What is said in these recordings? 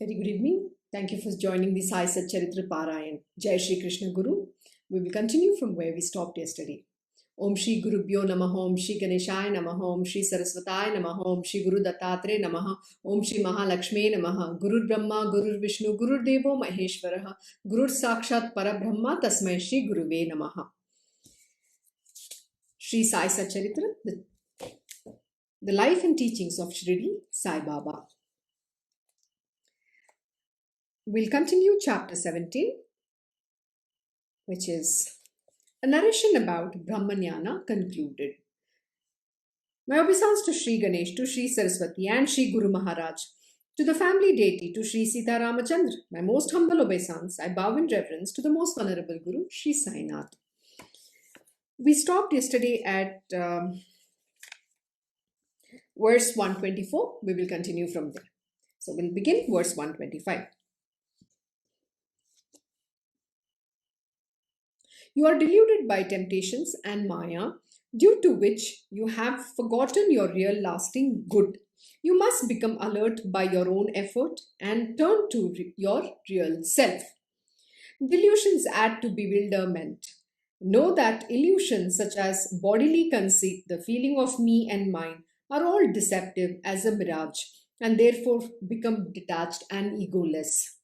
Very good evening. Thank you for joining the Sai Satcharita Parayan. Jai Shri Krishna Guru. We will continue from where we stopped yesterday. Om Shri Guru Bhyo Namaha, Om Shri Ganeshaya Namaha, Om Shri Saraswataya Namaha, Om Shri Guru Dattatre Namaha, Om Shri Mahalakshmi Namaha, Guru Brahma, Guru Vishnu, Guru Devo Maheshwaraha, Guru Sakshat Parabrahma, Tasmai Shri Guruve Namaha. Shri Sai Satcharita, the life and teachings of Shirdi Sai Baba. We'll continue chapter 17, which is a narration about Brahmanyana concluded. My obeisance to Shri Ganesh, to Shri Saraswati and Shri Guru Maharaj, to the family deity, to Shri Sita Ramachandra, my most humble obeisance, I bow in reverence to the most venerable Guru, Shri Sai Nath. We stopped yesterday at verse 124. We will continue from there. So we'll begin verse 125. You are deluded by temptations and Maya, due to which you have forgotten your real lasting good. You must become alert by your own effort and turn to your real self. Delusions add to bewilderment. Know that illusions such as bodily conceit, the feeling of me and mine, are all deceptive as a mirage and therefore become detached and egoless.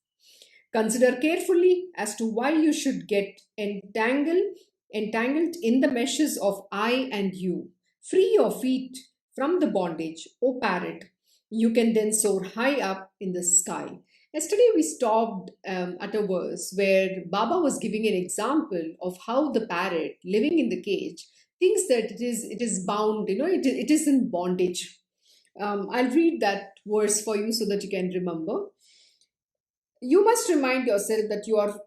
Consider carefully as to why you should get entangled in the meshes of I and you. Free your feet from the bondage, O parrot. You can then soar high up in the sky. Yesterday we stopped at a verse where Baba was giving an example of how the parrot living in the cage thinks that it is bound, it is in bondage. I'll read that verse for you so that you can remember. You must remind yourself that you are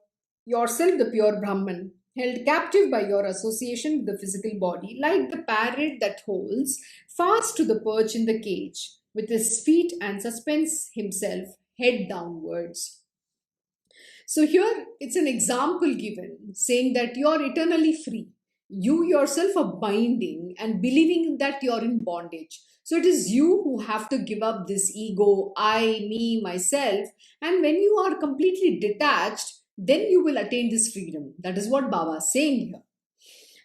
yourself the pure Brahman, held captive by your association with the physical body, like the parrot that holds fast to the perch in the cage with his feet and suspends himself head downwards. So here it's an example given saying that you are eternally free. You yourself are binding and believing that you're in bondage. So it is you who have to give up this ego, I, me, myself. And when you are completely detached, then you will attain this freedom. That is what Baba is saying here.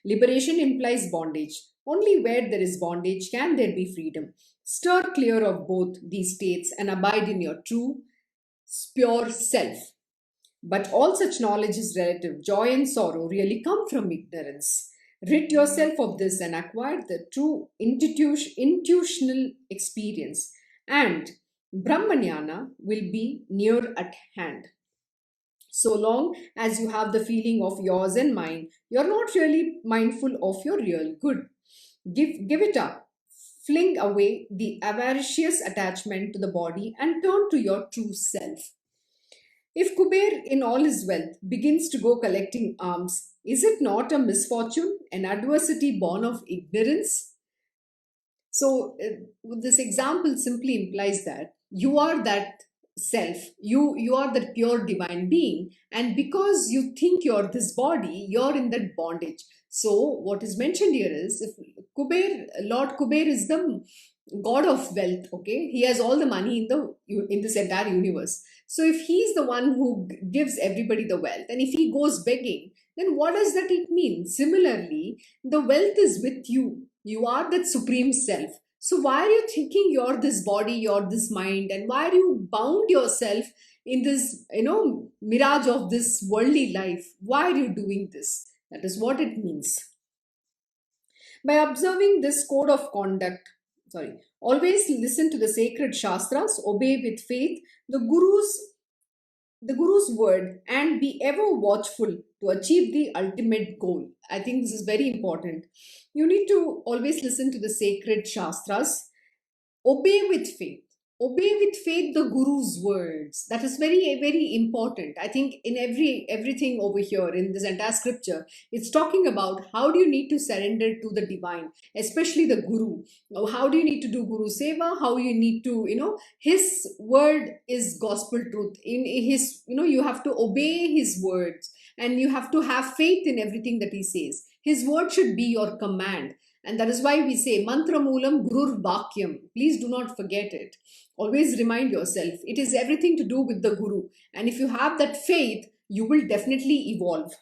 Liberation implies bondage. Only where there is bondage can there be freedom. Stir clear of both these states and abide in your true, pure self. But all such knowledge is relative. Joy and sorrow really come from ignorance. Rid yourself of this and acquire the true intuitional experience, and Brahmanyana will be near at hand. So long as you have the feeling of yours and mine, you're not really mindful of your real good. Give it up. Fling away the avaricious attachment to the body and turn to your true self. If Kuber in all his wealth begins to go collecting alms, is it not a misfortune, an adversity born of ignorance? So this example simply implies that you are that self, you are that pure divine being, and because you think you're this body, you're in that bondage. So what is mentioned here is, if Lord Kuber is the god of wealth, okay, he has all the money in this entire universe. So if he's the one who gives everybody the wealth, and if he goes begging, then what does that it mean? Similarly, the wealth is with you. You are that supreme self. So why are you thinking you're this body, you're this mind, and why are you bound yourself in this, mirage of this worldly life? Why are you doing this? That is what it means. By observing this code of conduct, always listen to the sacred shastras, obey with faith the Guru's word, and be ever watchful to achieve the ultimate goal. I think this is very important. You need to always listen to the sacred shastras, obey with faith. Obey with faith the Guru's words. That is very, very important. I think in everything over here in this entire scripture, it's talking about how do you need to surrender to the divine, especially the Guru. How do you need to do Guru Seva? How you need to, his word is gospel truth. In his, you have to obey his words and you have to have faith in everything that he says. His word should be your command. And that is why we say mantra moolam gurur vakyam. Please do not forget it. Always remind yourself it is everything to do with the guru. And if you have that faith, you will definitely evolve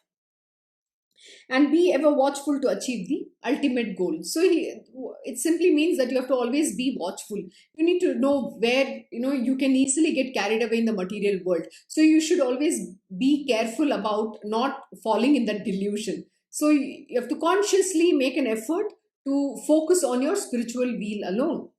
and be ever watchful to achieve the ultimate goal. So it simply means that you have to always be watchful. You need to know where you can easily get carried away in the material world. So you should always be careful about not falling in that delusion. So you have to consciously make an effort to focus on your spiritual wheel alone.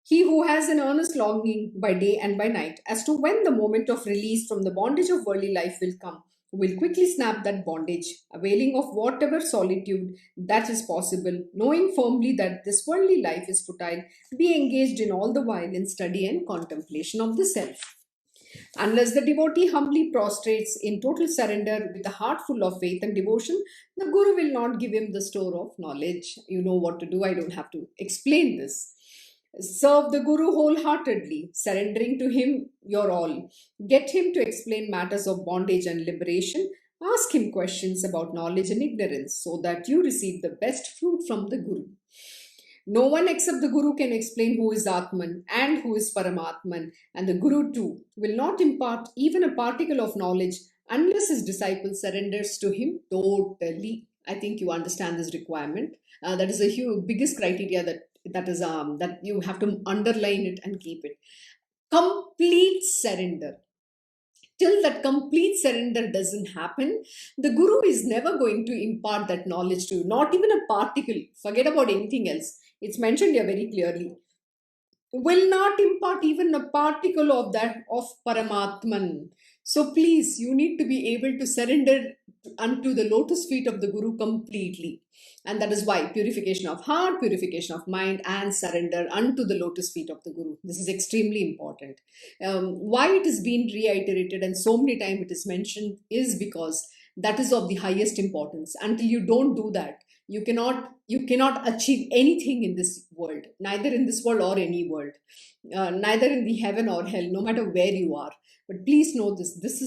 He who has an earnest longing by day and by night as to when the moment of release from the bondage of worldly life will come, will quickly snap that bondage, availing of whatever solitude that is possible, knowing firmly that this worldly life is futile, be engaged in all the while in study and contemplation of the self. Unless the devotee humbly prostrates in total surrender with a heart full of faith and devotion, the Guru will not give him the store of knowledge. You know what to do, I don't have to explain this. Serve the Guru wholeheartedly, surrendering to him your all. Get him to explain matters of bondage and liberation. Ask him questions about knowledge and ignorance so that you receive the best fruit from the Guru. No one except the Guru can explain who is Atman and who is Paramatman, and the Guru too will not impart even a particle of knowledge unless his disciple surrenders to him totally. I think you understand this requirement. That is a huge biggest criteria that you have to underline it and keep it. Complete surrender. Till that complete surrender doesn't happen, the Guru is never going to impart that knowledge to you, not even a particle. Forget about anything else. It's mentioned here very clearly. Will not impart even a particle of that of Paramatman. So please, you need to be able to surrender unto the lotus feet of the Guru completely. And that is why purification of heart, purification of mind, and surrender unto the lotus feet of the Guru. This is extremely important. Why it is being reiterated and so many times it is mentioned is because that is of the highest importance. Until you don't do that, you cannot achieve anything in this world, neither in this world or any world, neither in the heaven or hell, no matter where you are. But please know this. This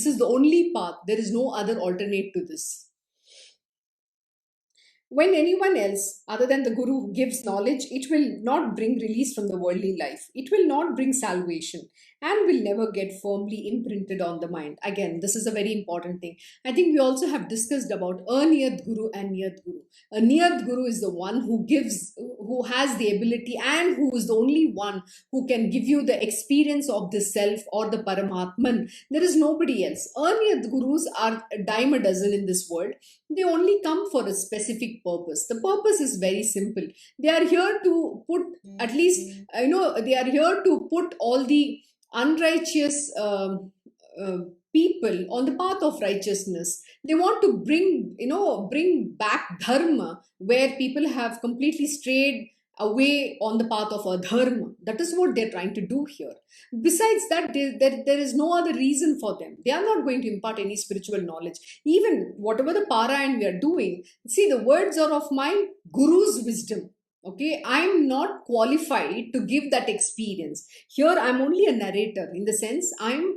is the only path. There is no other alternate to this. When anyone else other than the Guru gives knowledge, it will not bring release from the worldly life. It will not bring salvation and will never get firmly imprinted on the mind. Again, this is a very important thing. I think we also have discussed about Aniyat Guru and Niyat Guru. A Niyat Guru is the one who gives, who has the ability and who is the only one who can give you the experience of the self or the Paramatman. There is nobody else. Aniyat Gurus are a dime a dozen in this world. They only come for a specific purpose. The purpose is very simple. They are here to put, at least, they are here to put all the unrighteous people on the path of righteousness. They want to bring back dharma where people have completely strayed away on the path of adharma. That is what they're trying to do here. Besides that, there is no other reason for them. They are not going to impart any spiritual knowledge. Even whatever the parayana we are doing, see, the words are of my Guru's wisdom. Okay, I'm not qualified to give that experience. Here, I'm only a narrator in the sense I'm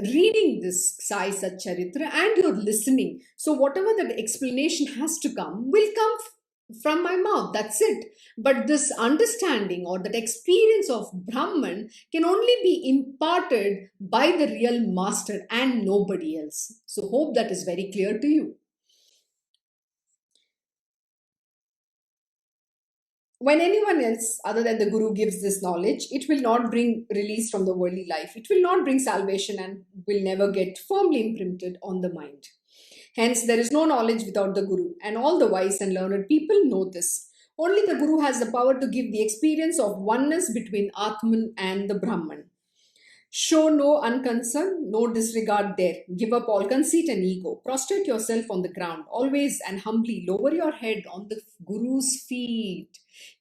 reading this Sai Satcharita and you're listening. So, whatever that explanation has to come will come from my mouth. That's it. But this understanding or that experience of Brahman can only be imparted by the real master and nobody else. So, hope that is very clear to you. When anyone else other than the Guru gives this knowledge, it will not bring release from the worldly life. It will not bring salvation and will never get firmly imprinted on the mind. Hence, there is no knowledge without the Guru, and all the wise and learned people know this. Only the Guru has the power to give the experience of oneness between Atman and the Brahman. Show no unconcern, no disregard there. Give up all conceit and ego. Prostrate yourself on the ground, always and humbly lower your head on the Guru's feet.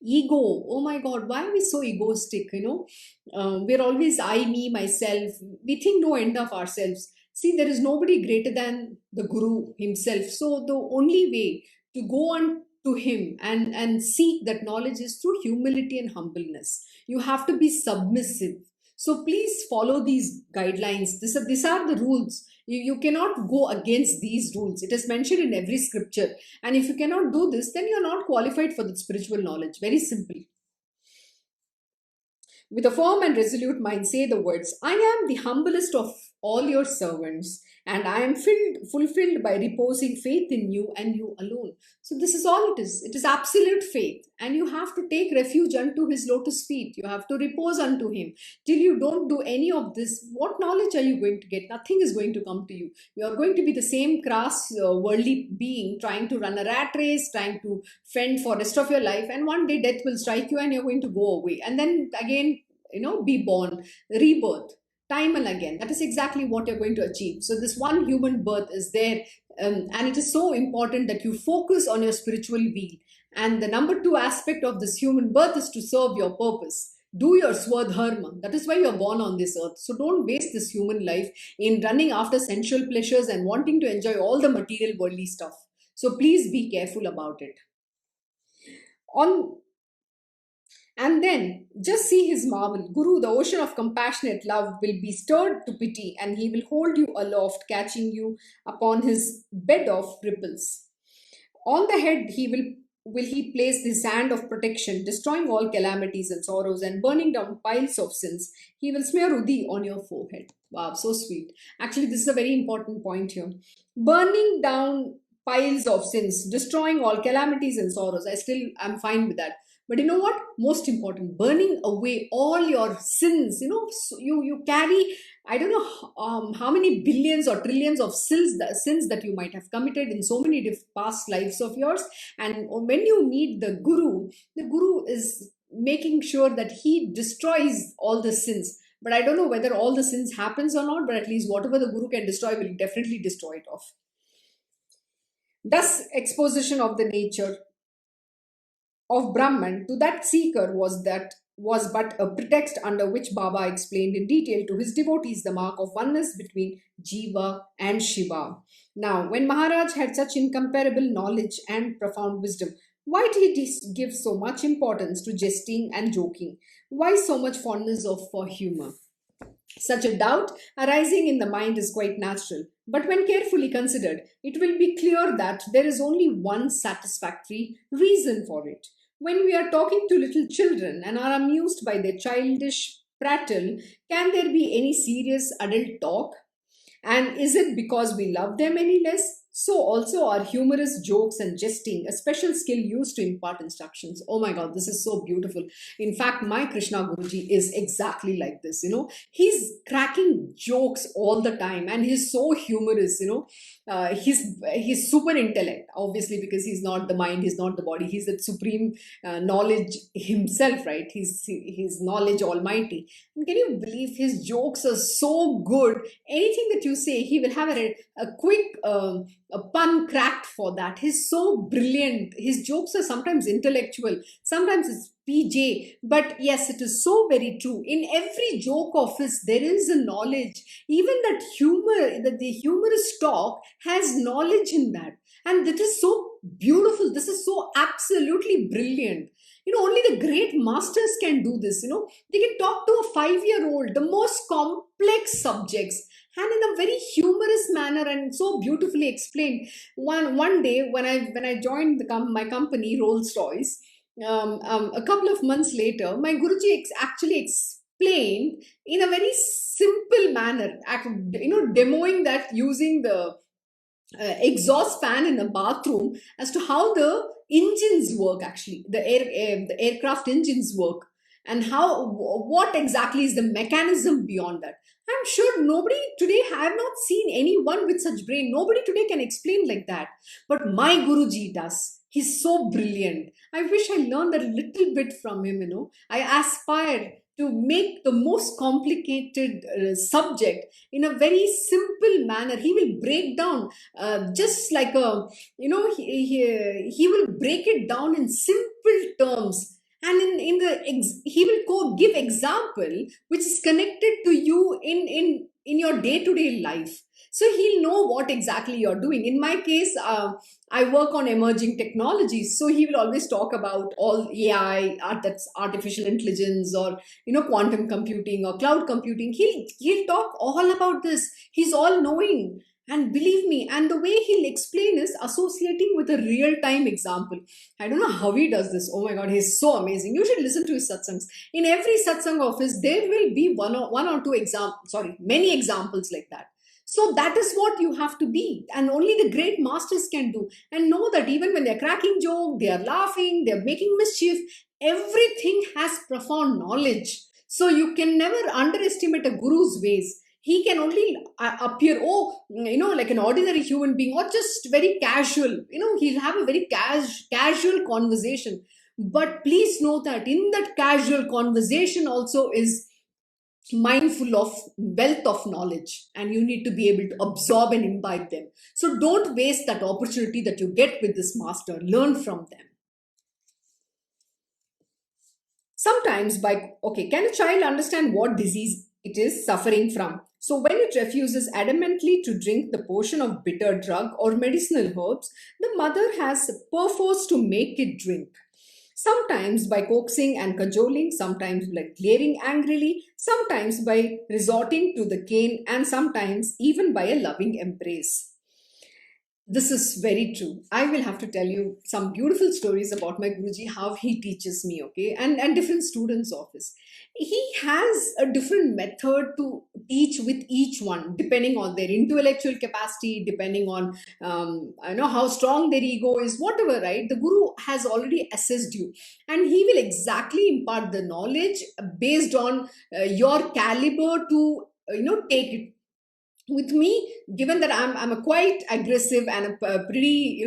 Ego, oh my God, why are we so egoistic? We're always I, me, myself. We think no end of ourselves. See, there is nobody greater than the Guru himself. So the only way to go on to him and seek that knowledge is through humility and humbleness. You have to be submissive. So please follow these guidelines. These are the rules. You cannot go against these rules. It is mentioned in every scripture. And if you cannot do this, then you're not qualified for the spiritual knowledge. Very simple. With a firm and resolute mind, say the words, I am the humblest of all your servants, and I am fulfilled by reposing faith in you and you alone. So, this is all it is. It is absolute faith, and you have to take refuge unto his lotus feet. You have to repose unto him. Till you don't do any of this, what knowledge are you going to get? Nothing is going to come to you. You are going to be the same crass, worldly being trying to run a rat race, trying to fend for rest of your life, and one day death will strike you and you're going to go away. And then again, be born, rebirth, time and again. That is exactly what you're going to achieve. So this one human birth is there, and it is so important that you focus on your spiritual wheel. And the number two aspect of this human birth is to serve your purpose. Do your swadharma. That is why you're born on this earth. So don't waste this human life in running after sensual pleasures and wanting to enjoy all the material worldly stuff. So please be careful about it. On And then just see his marvel. Guru, the ocean of compassionate love, will be stirred to pity, and he will hold you aloft, catching you upon his bed of ripples. On the head will he place his hand of protection, destroying all calamities and sorrows and burning down piles of sins. He will smear Udi on your forehead. Wow, so sweet. Actually, this is a very important point here. Burning down piles of sins, destroying all calamities and sorrows. I'm fine with that. But you know what? Most important, burning away all your sins. So you carry, I don't know how many billions or trillions of sins that you might have committed in so many past lives of yours. And when you meet the Guru is making sure that he destroys all the sins. But I don't know whether all the sins happens or not, but at least whatever the Guru can destroy will definitely destroy it off. Thus, exposition of the nature of Brahman to that seeker was but a pretext under which Baba explained in detail to his devotees the mark of oneness between Jiva and Shiva. Now, when Maharaj had such incomparable knowledge and profound wisdom, why did he give so much importance to jesting and joking? Why so much fondness for humor? Such a doubt arising in the mind is quite natural, but when carefully considered, it will be clear that there is only one satisfactory reason for it. When we are talking to little children and are amused by their childish prattle, can there be any serious adult talk? And is it because we love them any less? So also are humorous jokes and jesting a special skill used to impart instructions. Oh my God, this is so beautiful. In fact, my Krishna Guruji is exactly like this. He's cracking jokes all the time, and he's so humorous. He's super intellect, obviously, because he's not the mind, he's not the body, he's that supreme knowledge himself, right? He's knowledge almighty. And can you believe his jokes are so good? Anything that you say, he will have a quick a pun cracked for that. He's so brilliant. His jokes are sometimes intellectual, sometimes it's PJ, but yes, it is so very true. In every joke of his, there is a knowledge. Even that humor, that the humorous talk has knowledge in that. And that is so beautiful. This is so absolutely brilliant. Only the great masters can do this. They can talk to a 5-year-old, the most complex subjects, and in a very humorous manner and so beautifully explained. One day when I joined my company Rolls Royce, a couple of months later, my Guruji actually explained in a very simple manner, demoing that using the exhaust fan in a bathroom as to how the engines work, actually the aircraft engines work, and what exactly is the mechanism beyond that. I'm sure nobody today, have not seen anyone with such brain. Nobody today can explain like that, but my Guruji does. He's so brilliant. I wish I learned a little bit from him. I aspire to make the most complicated subject in a very simple manner. He will break down just like he will break it down in simple terms, and he will give example which is connected to you in your day to day life, so he'll know what exactly you're doing. In my case, I work on emerging technologies, so he will always talk about all AI, that's artificial intelligence, or quantum computing or cloud computing. He'll talk all about this. He's all knowing. And believe me, and the way he'll explain is associating with a real time example. I don't know how he does this. Oh my God, he's so amazing. You should listen to his satsangs. In every satsang office, there will be one or two many examples like that. So that is what you have to be, and only the great masters can do. And know that even when they're cracking joke, they are laughing, they're making mischief, everything has profound knowledge. So you can never underestimate a guru's ways. He can only appear, like an ordinary human being, or just very casual. He'll have a very casual conversation. But please know that in that casual conversation also is mindful of wealth of knowledge, and you need to be able to absorb and imbibe them. So don't waste that opportunity that you get with this master. Learn from them. Sometimes, can a child understand what disease it is suffering from? So, when it refuses adamantly to drink the portion of bitter drug or medicinal herbs, the mother has perforce to make it drink. Sometimes by coaxing and cajoling, sometimes by glaring angrily, sometimes by resorting to the cane, and sometimes even by a loving embrace. This is very true. I will have to tell you some beautiful stories about my Guruji, how he teaches me, okay, and different students of his. He has a different method to teach with each one, depending on their intellectual capacity, depending on how strong their ego is, whatever, right? The Guru has already assessed you, and he will exactly impart the knowledge based on your caliber to take it. With me, given that I'm a quite aggressive and a pretty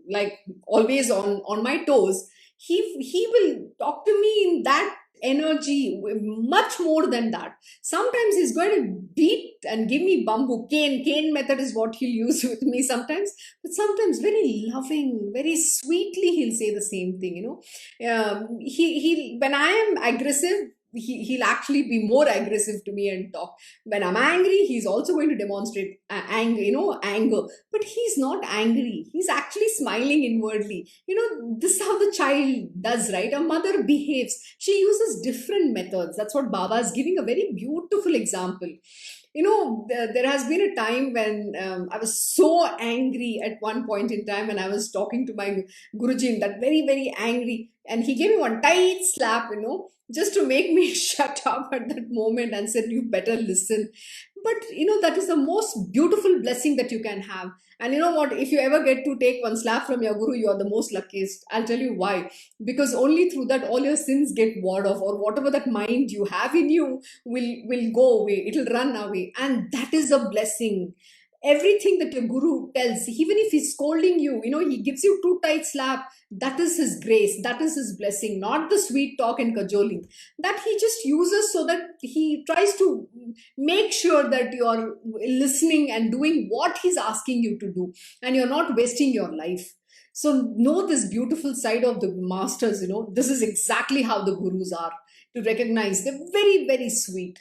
like always on my toes, he will talk to me in that energy, much more than that. Sometimes he's going to beat and give me bamboo cane method is what he'll use with me sometimes. But sometimes very loving, very sweetly, he'll say the same thing. He when I am aggressive, he'll actually be more aggressive to me and talk. When I'm angry, he's also going to demonstrate anger. But he's not angry, he's actually smiling inwardly. This is how the child does, right? A mother behaves. She uses different methods. That's what Baba is giving a very beautiful example. There has been a time when I was so angry at one point in time, and I was talking to my Guruji, that very, very angry, and he gave me one tight slap, just to make me shut up at that moment, and said, "You better listen." But that is the most beautiful blessing that you can have. And you know what? If you ever get to take one slap from your Guru, you are the most luckiest. I'll tell you why. Because only through that all your sins get ward off, or whatever that mind you have in you will go away. It'll run away, and that is a blessing. Everything that your Guru tells, even if he's scolding you, he gives you too tight slap, that is his grace, that is his blessing, not the sweet talk and cajoling that he just uses, so that he tries to make sure that you're listening and doing what he's asking you to do, and you're not wasting your life. So know this beautiful side of the masters. This is exactly how the Gurus are, to recognize they're very, very sweet.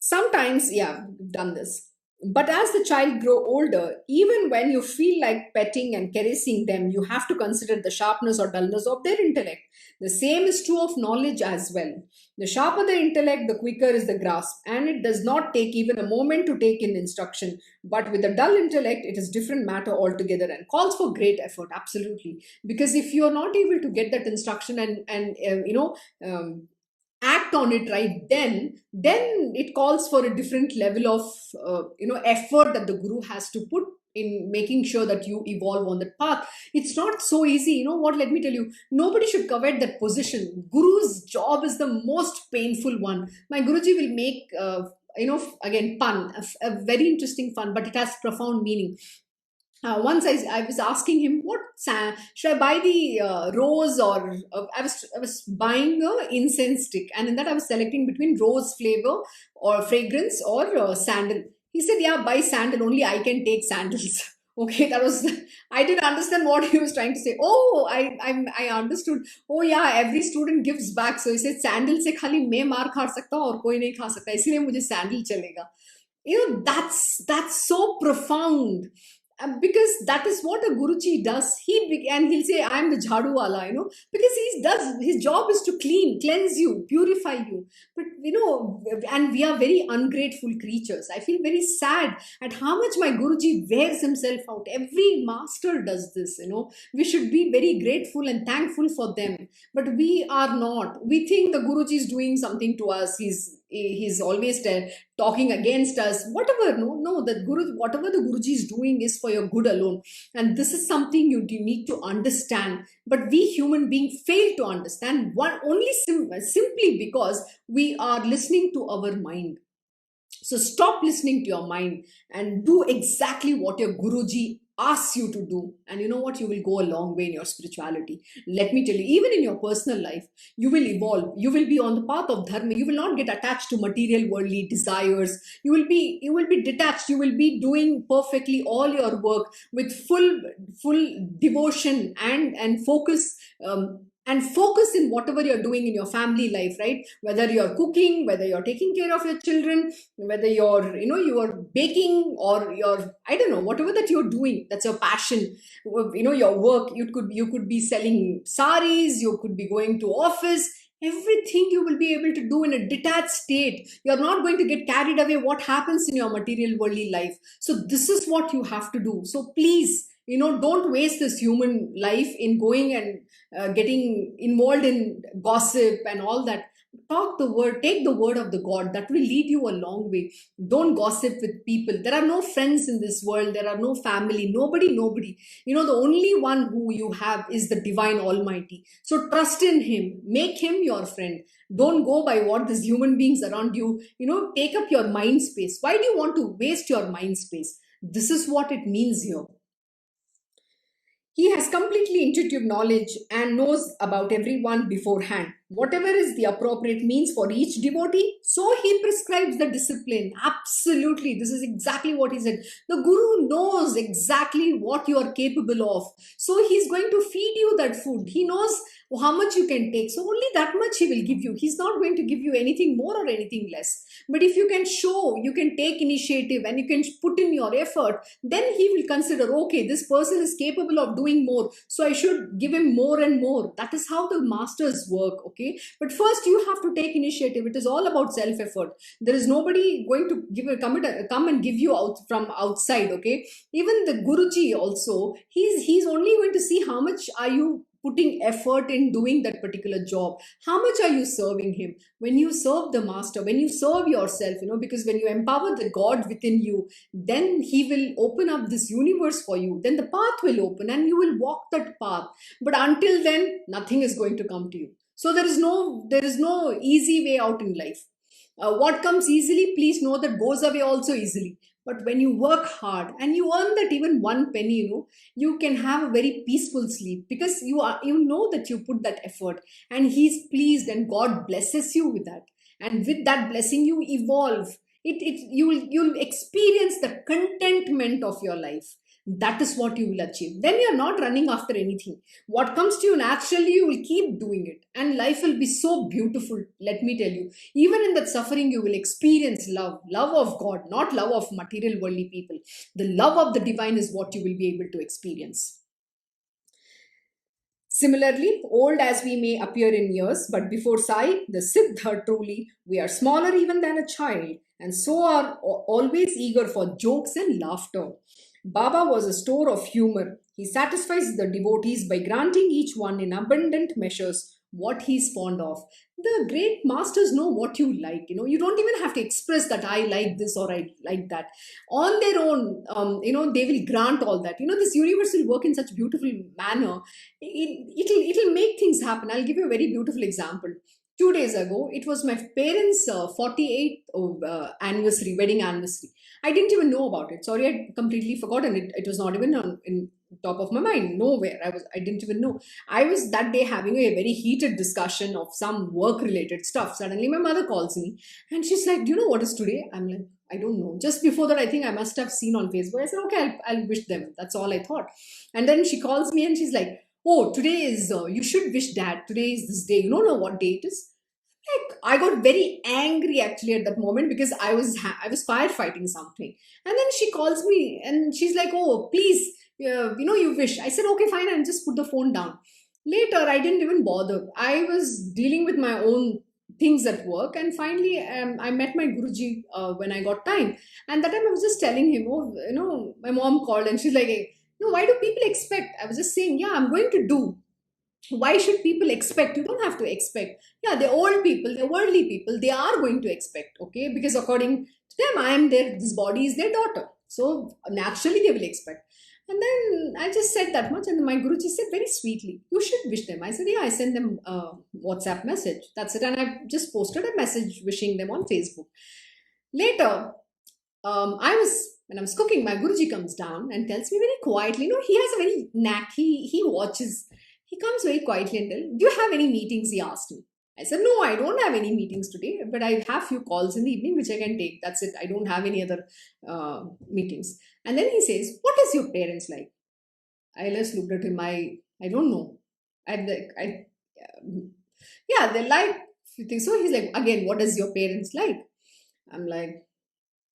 Sometimes, yeah, we've done this. But as the child grow older, even when you feel like petting and caressing them, you have to consider the sharpness or dullness of their intellect. The same is true of knowledge as well. The sharper the intellect, the quicker is the grasp, and it does not take even a moment to take in instruction. But with a dull intellect, it is different matter altogether, and calls for great effort. Absolutely, because if you are not able to get that instruction and act on it right then it calls for a different level of effort that the Guru has to put in making sure that you evolve on that path. It's not so easy. You know what, let me tell you, nobody should covet that position. Guru's job is the most painful one. My Guruji will make again pun, a very interesting fun, but it has profound meaning. Once I was asking him, should I buy the rose, or I was buying a incense stick, and in that I was selecting between rose flavor or fragrance or sandal. He said, "Yeah, buy sandal. Only I can take sandals." Okay, that was I didn't understand what he was trying to say. Oh, I understood. Oh yeah, every student gives back. So he said sandal से खाली मैं मार खा सकता हूँ और कोई नहीं खा सकता. इसलिए मुझे sandal चलेगा. That's so profound. Because that is what a guruji does. And he'll say, "I am the jhadu wala," because he does his job is to cleanse you, purify you. But and we are very ungrateful creatures. I feel very sad at how much my guruji wears himself out. Every master does this. We should be very grateful and thankful for them, but we are not. We think the guruji is doing something to us. He's always talking against us, whatever. No, that guru, whatever the guruji is doing is for your good alone, and this is something you need to understand. But we human beings fail to understand one only simply because we are listening to our mind. So stop listening to your mind and do exactly what your Guruji asks you to do. And you know what? You will go a long way in your spirituality. Let me tell you, even in your personal life, you will evolve. You will be on the path of dharma. You will not get attached to material worldly desires. You will be detached. You will be doing perfectly all your work with full devotion and focus. And focus in whatever you're doing in your family life, right? Whether you're cooking, whether you're taking care of your children, whether you're baking, or you're, I don't know, whatever that you're doing, that's your passion. Your work, you could be selling saris, you could be going to office. Everything you will be able to do in a detached state. You're not going to get carried away what happens in your material worldly life. So this is what you have to do. So please, don't waste this human life in going and getting involved in gossip and all that. Talk the word, take the word of the God, that will lead you a long way. Don't gossip with people. There are no friends in this world, there are no family, nobody. The only one who you have is the divine almighty. So trust in him, make him your friend. Don't go by what these human beings around you, take up your mind space. Why do you want to waste your mind space? This is what it means here. He has completely intuitive knowledge and knows about everyone beforehand. Whatever is the appropriate means for each devotee, so he prescribes the discipline. Absolutely, this is exactly what he said. The Guru knows exactly what you are capable of. So he's going to feed you that food. He knows how much you can take. So only that much he will give you. He's not going to give you anything more or anything less. But if you can show, you can take initiative and you can put in your effort, then he will consider, okay, this person is capable of doing more, so I should give him more and more. That is how the masters work, okay? But first you have to take initiative. It is all about self effort. There is nobody going to come and give you out from outside, okay? Even the Guruji also, he's only going to see how much are you putting effort in doing that particular job. How much are you serving him? When you serve the master, when you serve yourself, because when you empower the God within you, then he will open up this universe for you. Then the path will open and you will walk that path. But until then, nothing is going to come to you. So there is no easy way out in life. What comes easily, please know that goes away also easily. But when you work hard and you earn that even one penny, you can have a very peaceful sleep, because you know that you put that effort and he's pleased and God blesses you with that. And with that blessing, you evolve. You'll experience the contentment of your life. That is what you will achieve. Then you're not running after anything. What comes to you naturally, you will keep doing it, and life will be so beautiful. Let me tell you, even in that suffering, you will experience love of God, not love of material worldly people. The love of the divine is what you will be able to experience. Similarly, old as we may appear in years, but before Sai, the Siddha, truly, we are smaller even than a child, and so are always eager for jokes and laughter. Baba was a store of humor. He satisfies the devotees by granting each one in abundant measures what he is fond of. The great masters know what you like. You don't even have to express that I like this or I like that. On their own, they will grant all that. This universe will work in such beautiful manner. It'll make things happen. I'll give you a very beautiful example. 2 days ago, it was my parents' 48th wedding anniversary. I didn't even know about it. Sorry, I'd completely forgotten it. It was not even in top of my mind. Nowhere. I didn't even know. I was that day having a very heated discussion of some work related stuff. Suddenly, my mother calls me and she's like, "Do you know what is today?" I'm like, I don't know. Just before that, I think I must have seen on Facebook. I said, okay, I'll wish them. That's all I thought. And then she calls me and she's like, oh, today is, you should wish dad. Today is this day. You don't know what day it is? Like, I got very angry actually at that moment because I was firefighting something. And then she calls me and she's like, oh, please, you wish. I said, okay, fine. And just put the phone down. Later, I didn't even bother. I was dealing with my own things at work, and finally I met my guruji when I got time. And that time I was just telling him, oh, my mom called and she's like, hey, no, why do people expect? I was just saying, yeah, I'm going to do. Why should people expect? You don't have to expect. Yeah, the old people, the worldly people, they are going to expect, okay, because according to them, I am their, this body is their daughter, so naturally they will expect. And then I just said that much, and my guruji said very sweetly, you should wish them. I said, yeah, I sent them a WhatsApp message, that's it. And I just posted a message wishing them on Facebook. Later, when I was cooking, my Guruji comes down and tells me very quietly. He has a very knack. He watches. He comes very quietly and tells, "Do you have any meetings?" He asked me. I said, "No, I don't have any meetings today, but I have few calls in the evening which I can take. That's it. I don't have any other meetings." And then he says, "What is your parents like?" I just looked at him. I don't know. Yeah, they like few things. So he's like, again, what is your parents like? I'm like,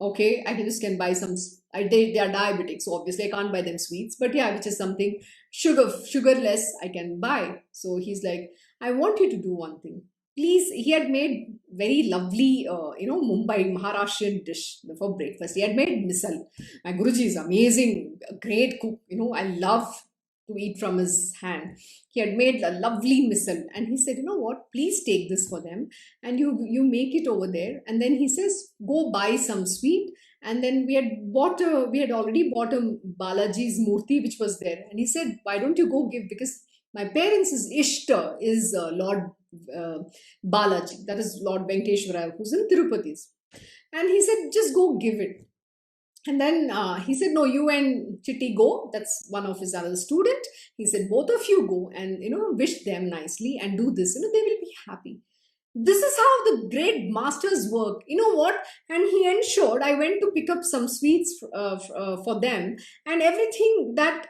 okay, I can just can buy some. They are diabetic, so obviously I can't buy them sweets. But yeah, which is something sugarless I can buy. So he's like, I want you to do one thing, please. He had made very lovely, Mumbai Maharashtrian dish for breakfast. He had made misal. My Guruji is amazing, a great cook. I love to eat from his hand. He had made a lovely misal, and he said, you know what? Please take this for them and you make it over there. And then he says, go buy some sweet. And then we had already bought a Balaji's murti which was there, and he said, why don't you go give, because my parents' ishta is Lord uh, Balaji, that is Lord Venkateshwara, who's in Tirupati. And he said, just go give it. And then he said, no, you and Chitti go. That's one of his other student. He said, both of you go and, wish them nicely and do this. They will be happy. This is how the great masters work. You know what? And he ensured I went to pick up some sweets for them, and everything that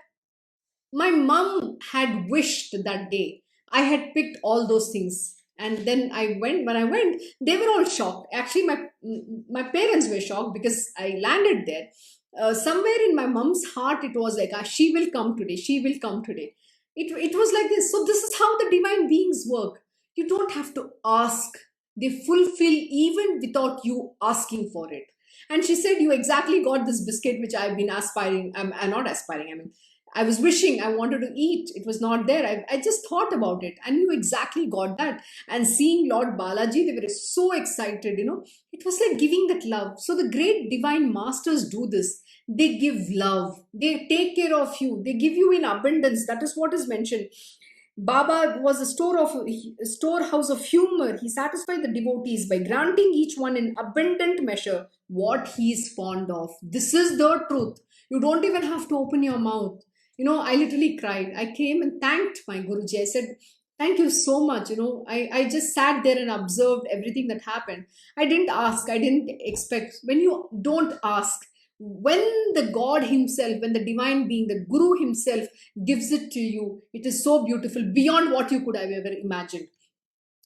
my mom had wished that day, I had picked all those things. And then when I went, they were all shocked. Actually, my parents were shocked because I landed there. Somewhere in my mom's heart, it was like, she will come today, she will come today. It was like this. So this is how the divine beings work. You don't have to ask. They fulfill even without you asking for it. And she said, you exactly got this biscuit which I've been aspiring. I'm not aspiring. I mean, I was wishing I wanted to eat. It was not there. I just thought about it, and you exactly got that. And seeing Lord Balaji, they were so excited. It was like giving that love. So the great divine masters do this. They give love. They take care of you. They give you in abundance. That is what is mentioned. Baba was a storehouse of humor. He satisfied the devotees by granting each one in abundant measure what he is fond of. This is the truth. You don't even have to open your mouth. I literally cried. I came and thanked my Guruji. I said, thank you so much. I just sat there and observed everything that happened. I didn't ask. I didn't expect. When you don't ask, when the God Himself, when the divine being, the Guru Himself gives it to you, it is so beautiful beyond what you could have ever imagined.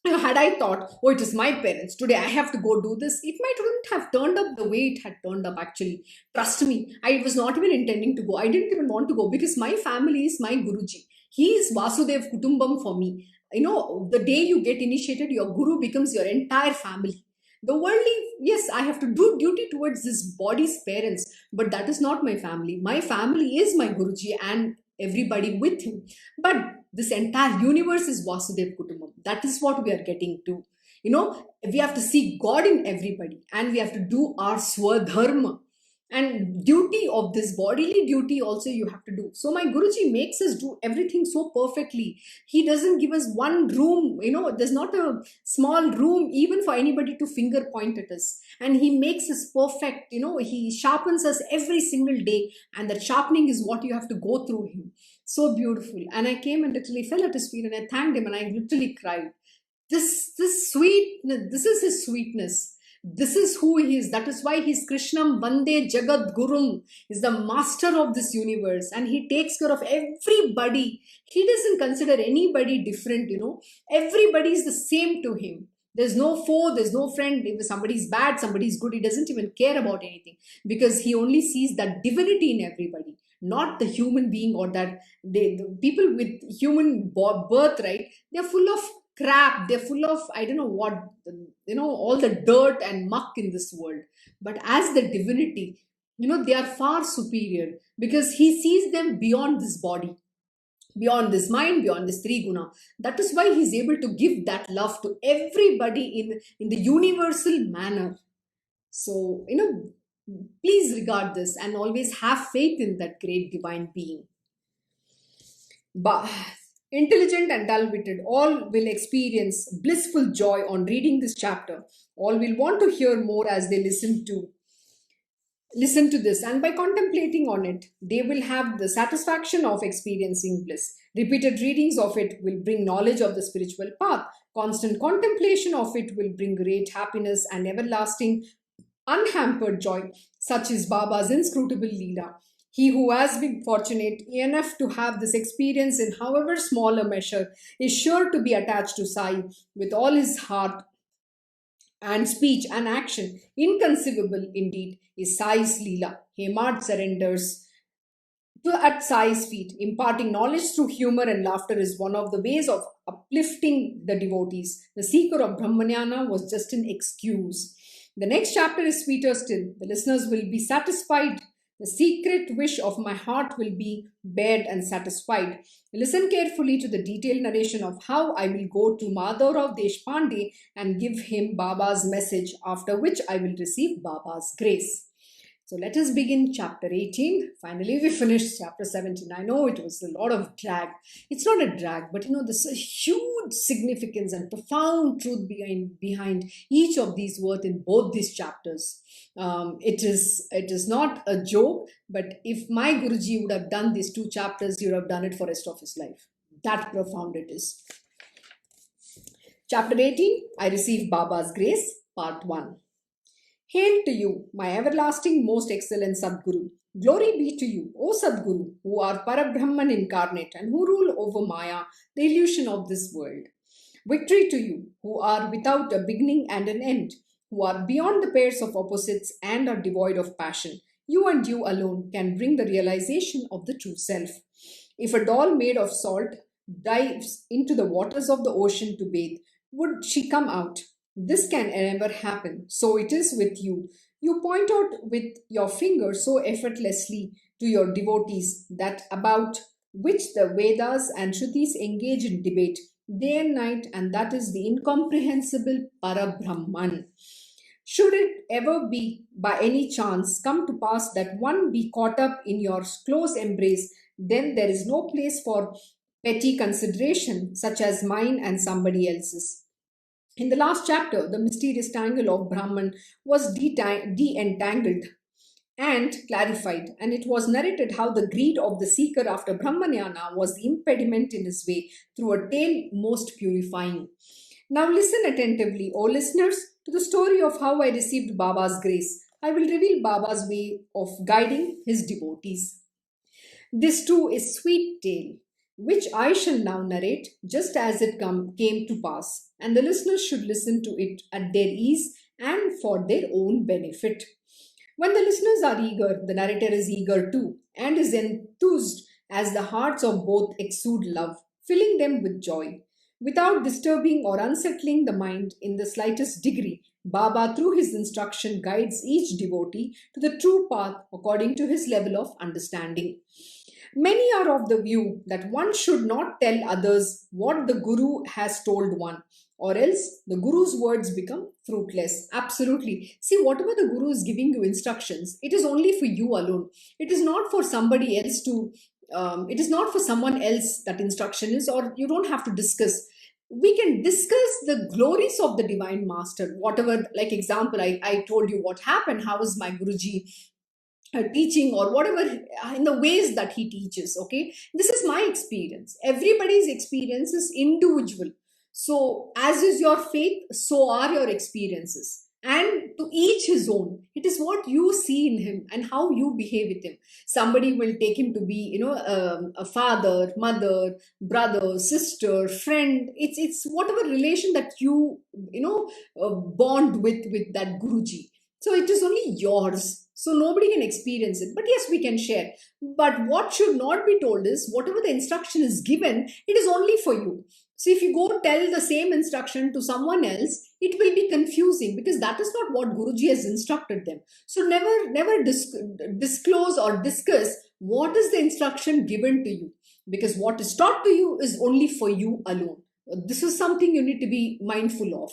Had I thought, oh, it is my parents, today I have to go do this, it might wouldn't have turned up the way it had turned up actually. Trust me, I was not even intending to go. I didn't even want to go because my family is my Guruji. He is Vasudev Kutumbam for me. The day you get initiated, your Guru becomes your entire family. The worldly, yes, I have to do duty towards this body's parents, but that is not my family. My family is my Guruji and everybody with him. But this entire universe is Vasudev Kutumbam. That is what we are getting to. We have to see God in everybody, and we have to do our swadharma. And duty of this bodily duty also you have to do. So my Guruji makes us do everything so perfectly. He doesn't give us one room, there's not a small room even for anybody to finger point at us. And he makes us perfect, he sharpens us every single day. And that sharpening is what you have to go through him. So beautiful. And I came and literally fell at his feet and I thanked him and I literally cried. This is his sweetness. This is who he is. That is why he's Krishnam Vande Jagat Gurum. He's the master of this universe, and he takes care of everybody. He doesn't consider anybody different, everybody is the same to him. There's no foe, there's no friend. If somebody's bad, somebody's good, he doesn't even care about anything, because he only sees that divinity in everybody, not the human being, or that the people with human birth, right? They're full of crap. They're full of, I don't know what, all the dirt and muck in this world. But as the divinity, they are far superior, because he sees them beyond this body, beyond this mind, beyond this three guna. That is why he's able to give that love to everybody in the universal manner. So, please regard this and always have faith in that great divine being. But intelligent and dull witted, all will experience blissful joy on reading this chapter. All will want to hear more as they listen to this, and by contemplating on it, they will have the satisfaction of experiencing bliss. Repeated readings of it will bring knowledge of the spiritual path. Constant contemplation of it will bring great happiness and everlasting unhampered joy. Such is Baba's inscrutable Leela. He who has been fortunate enough to have this experience in however small a measure is sure to be attached to Sai with all his heart and speech and action. Inconceivable indeed is Sai's Leela. Hemad surrenders at Sai's feet. Imparting knowledge through humor and laughter is one of the ways of uplifting the devotees. The seeker of Brahmanyana was just an excuse. The next chapter is sweeter still. The listeners will be satisfied. The secret wish of my heart will be bared and satisfied. Listen carefully to the detailed narration of how I will go to Madhavrao Deshpande and give him Baba's message, after which I will receive Baba's grace. So let us begin chapter 18. Finally, we finished chapter 17. I know it was a lot of drag. It's not a drag, but there's a huge significance and profound truth behind each of these words in both these chapters. It is not a joke, but if my Guruji would have done these two chapters, he would have done it for the rest of his life. That profound it is. Chapter 18, I receive Baba's grace, part 1. Hail to you, my everlasting most excellent Sadguru. Glory be to you, O Sadguru, who are Parabrahman incarnate and who rule over Maya, the illusion of this world. Victory to you, who are without a beginning and an end, who are beyond the pairs of opposites and are devoid of passion. You and you alone can bring the realization of the true self. If a doll made of salt dives into the waters of the ocean to bathe, would she come out? This can never happen. So it is with you. You point out with your finger so effortlessly to your devotees that about which the Vedas and Shrutis engage in debate day and night, and that is the incomprehensible Parabrahman. Should it ever be by any chance come to pass that one be caught up in your close embrace, then there is no place for petty consideration such as mine and somebody else's. In the last chapter, the mysterious tangle of Brahman was de-entangled and clarified, and it was narrated how the greed of the seeker after Brahmanyana was the impediment in his way through a tale most purifying. Now listen attentively, O listeners, to the story of how I received Baba's grace. I will reveal Baba's way of guiding his devotees. This too is sweet tale, which I shall now narrate just as it came to pass, and the listeners should listen to it at their ease and for their own benefit. When the listeners are eager, the narrator is eager too, and is enthused as the hearts of both exude love, filling them with joy. Without disturbing or unsettling the mind in the slightest degree, Baba, through his instruction, guides each devotee to the true path according to his level of understanding. Many are of the view that one should not tell others what the Guru has told one, or else the Guru's words become fruitless. Absolutely. See, whatever the Guru is giving you instructions, it is only for you alone. It is not for somebody else to, it is not for someone else that instruction is, or you don't have to discuss. We can discuss the glories of the Divine Master. Whatever, like example, I told you what happened, how is my Guruji teaching, or whatever, in the ways that he teaches. Okay, this is my experience. Everybody's experience is individual. So as is your faith, so are your experiences. And to each his own. It is what you see in him and how you behave with him. Somebody will take him to be, a father, mother, brother, sister, friend. It's whatever relation that bond with that Guruji. So it is only yours. So nobody can experience it. But yes, we can share. But what should not be told is whatever the instruction is given, it is only for you. So if you go tell the same instruction to someone else, it will be confusing because that is not what Guruji has instructed them. So never disclose or discuss what is the instruction given to you, because what is taught to you is only for you alone. This is something you need to be mindful of.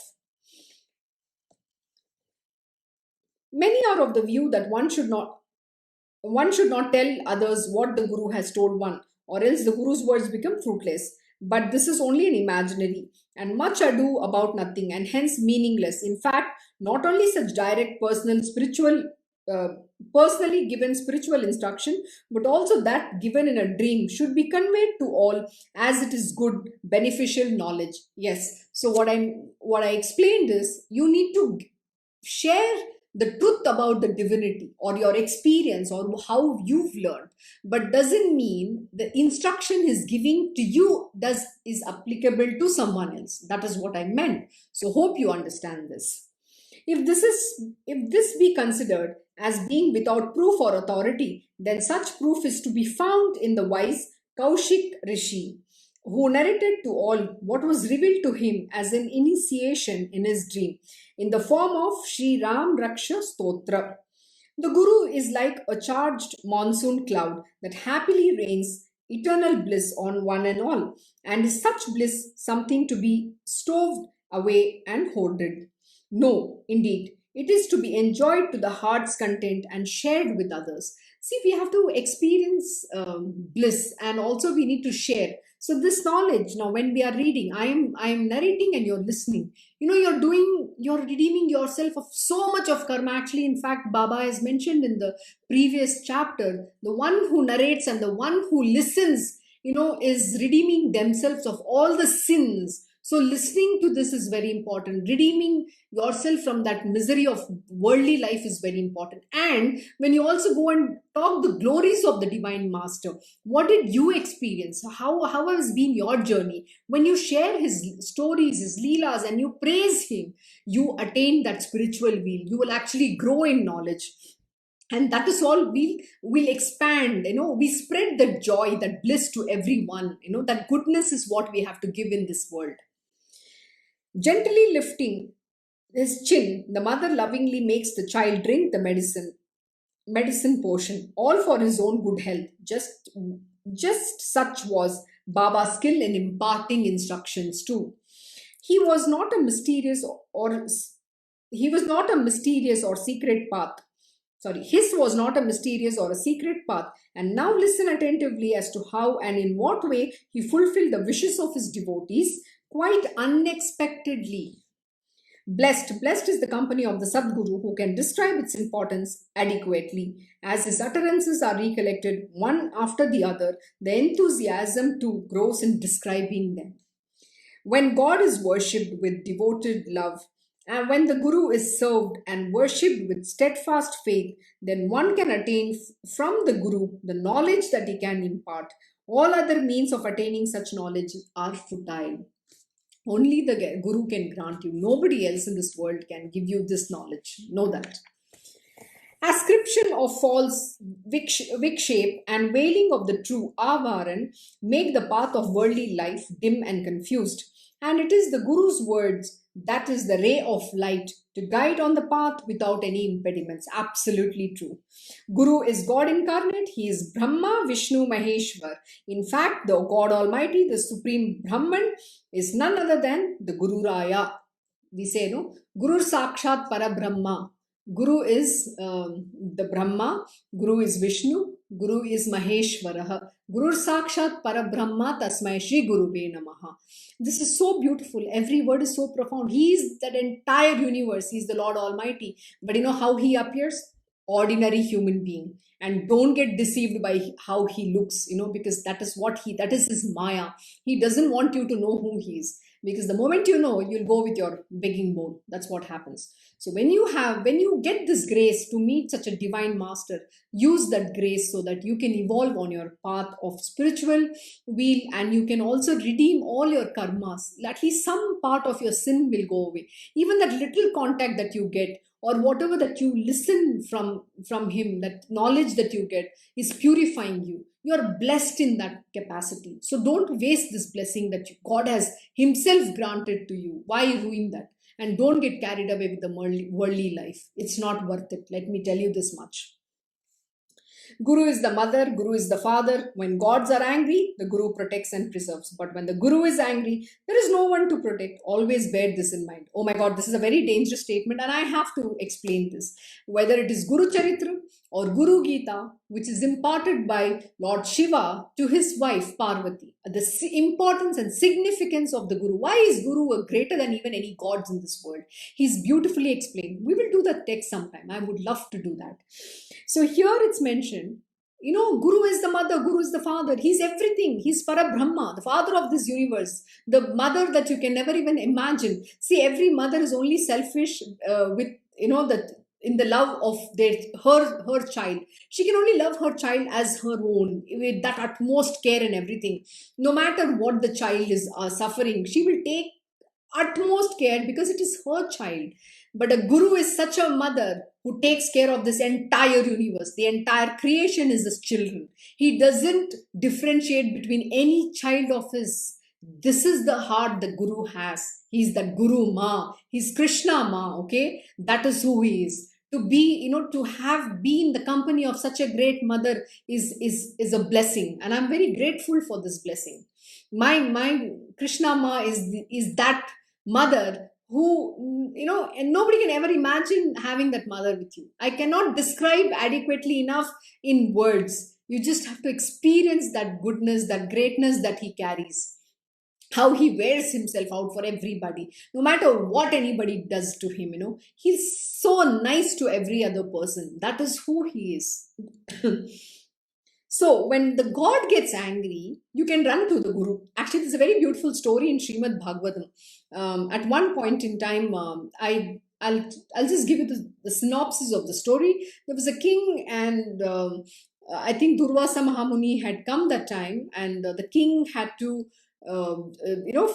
Many are of the view that one should not tell others what the Guru has told one, or else the Guru's words become fruitless. But this is only an imaginary and much ado about nothing, and hence meaningless. In fact, not only such direct uh, personally given spiritual instruction, but also that given in a dream should be conveyed to all, as it is good, beneficial knowledge. Yes. So what I explained is you need to share the truth about the divinity or your experience or how you've learned, but doesn't mean the instruction is giving to you is applicable to someone else. That is what I meant. So hope you understand this. If this be considered as being without proof or authority, then such proof is to be found in the wise Kaushik Rishi, who narrated to all what was revealed to him as an initiation in his dream, in the form of Shri Ram Raksha Stotra. The Guru is like a charged monsoon cloud that happily rains eternal bliss on one and all, and is such bliss something to be stowed away and hoarded? No, indeed, it is to be enjoyed to the heart's content and shared with others. See, we have to experience bliss, and also we need to share. So this knowledge, now when we are reading, I am narrating and you're listening. You're redeeming yourself of so much of karma. Actually, in fact, Baba has mentioned in the previous chapter, the one who narrates and the one who listens, is redeeming themselves of all the sins. So listening to this is very important. Redeeming yourself from that misery of worldly life is very important. And when you also go and talk the glories of the divine master, what did you experience? How has been your journey? When you share his stories, his leelas, and you praise him, you attain that spiritual wheel. You will actually grow in knowledge. And that is all. We'll expand, we spread the joy, that bliss to everyone. That goodness is what we have to give in this world. Gently lifting his chin, the mother lovingly makes the child drink the medicine portion, all for his own good health. Just such was Baba's skill in imparting instructions too. He was not a mysterious or he was not a mysterious or secret path. Sorry, his was not a mysterious or a secret path. And now listen attentively as to how and in what way he fulfilled the wishes of his devotees quite unexpectedly. Blessed is the company of the Sadguru who can describe its importance adequately. As his utterances are recollected one after the other, the enthusiasm too grows in describing them. When God is worshipped with devoted love, and when the Guru is served and worshipped with steadfast faith, then one can attain from the Guru the knowledge that he can impart. All other means of attaining such knowledge are futile. Only the Guru can grant you. Nobody else in this world can give you this knowledge. Know that. Ascription of false vikshape and veiling of the true avaran make the path of worldly life dim and confused. And it is the Guru's words that is the ray of light to guide on the path without any impediments. Absolutely true. Guru is God incarnate. He is Brahma, Vishnu, Maheshwar. In fact, the God Almighty, the Supreme Brahman, is none other than the Guru Raya. We say, no? Guru Sakshat Para Brahma. Guru is the Brahma, Guru is Vishnu, Guru is Maheshwaraha. Guru Sakshat Parabrahma Tasmai Shri Gurube Namaha. This is so beautiful. Every word is so profound. He is that entire universe. He is the Lord Almighty. But you know how he appears? Ordinary human being. And don't get deceived by how he looks, because that is his Maya. He doesn't want you to know who he is. because the moment you know, you'll go with your begging bowl. That's what happens. So when you get this grace to meet such a divine master, use that grace so that you can evolve on your path of spiritual wheel, and you can also redeem all your karmas. At least some part of your sin will go away. Even that little contact that you get, or whatever that you listen from him, that knowledge that you get is purifying you. You are blessed in that capacity. So don't waste this blessing that God has himself granted to you. Why ruin that? And don't get carried away with the worldly life. It's not worth it. Let me tell you this much. Guru is the mother, Guru is the father. When gods are angry, the Guru protects and preserves. But when the Guru is angry, there is no one to protect. Always bear this in mind. Oh my God, this is a very dangerous statement, and I have to explain this. Whether it is Guru Charitra or Guru Gita, which is imparted by Lord Shiva to his wife Parvati, the importance and significance of the Guru. Why is Guru greater than even any gods in this world? He's beautifully explained. We will do that text sometime. I would love to do that. So here it's mentioned, Guru is the mother, Guru is the father. He's everything. He's Parabrahma, the father of this universe, the mother that you can never even imagine. See, every mother is only selfish with, that in the love of her child. She can only love her child as her own, with that utmost care and everything. No matter what the child is suffering, she will take utmost care because it is her child. But a guru is such a mother who takes care of this entire universe. The entire creation is his children. He doesn't differentiate between any child of his. This is the heart the guru has. He's the Guru Ma. He's Krishna Ma. Okay, that is who he is. To be, to have been the company of such a great mother is a blessing, and I'm very grateful for this blessing. My Krishna Ma is that mother who, and nobody can ever imagine having that mother with you. I cannot describe adequately enough in words. You just have to experience that goodness, that greatness that he carries, how he wears himself out for everybody, no matter what anybody does to him. He's so nice to every other person. That is who he is. So when the god gets angry, you can run to the guru. Actually, there's a very beautiful story in Srimad Bhagavatam. At one point in time, I'll just give you the synopsis of the story. There was a king, and I think Durvasa Mahamuni had come that time, and the king had to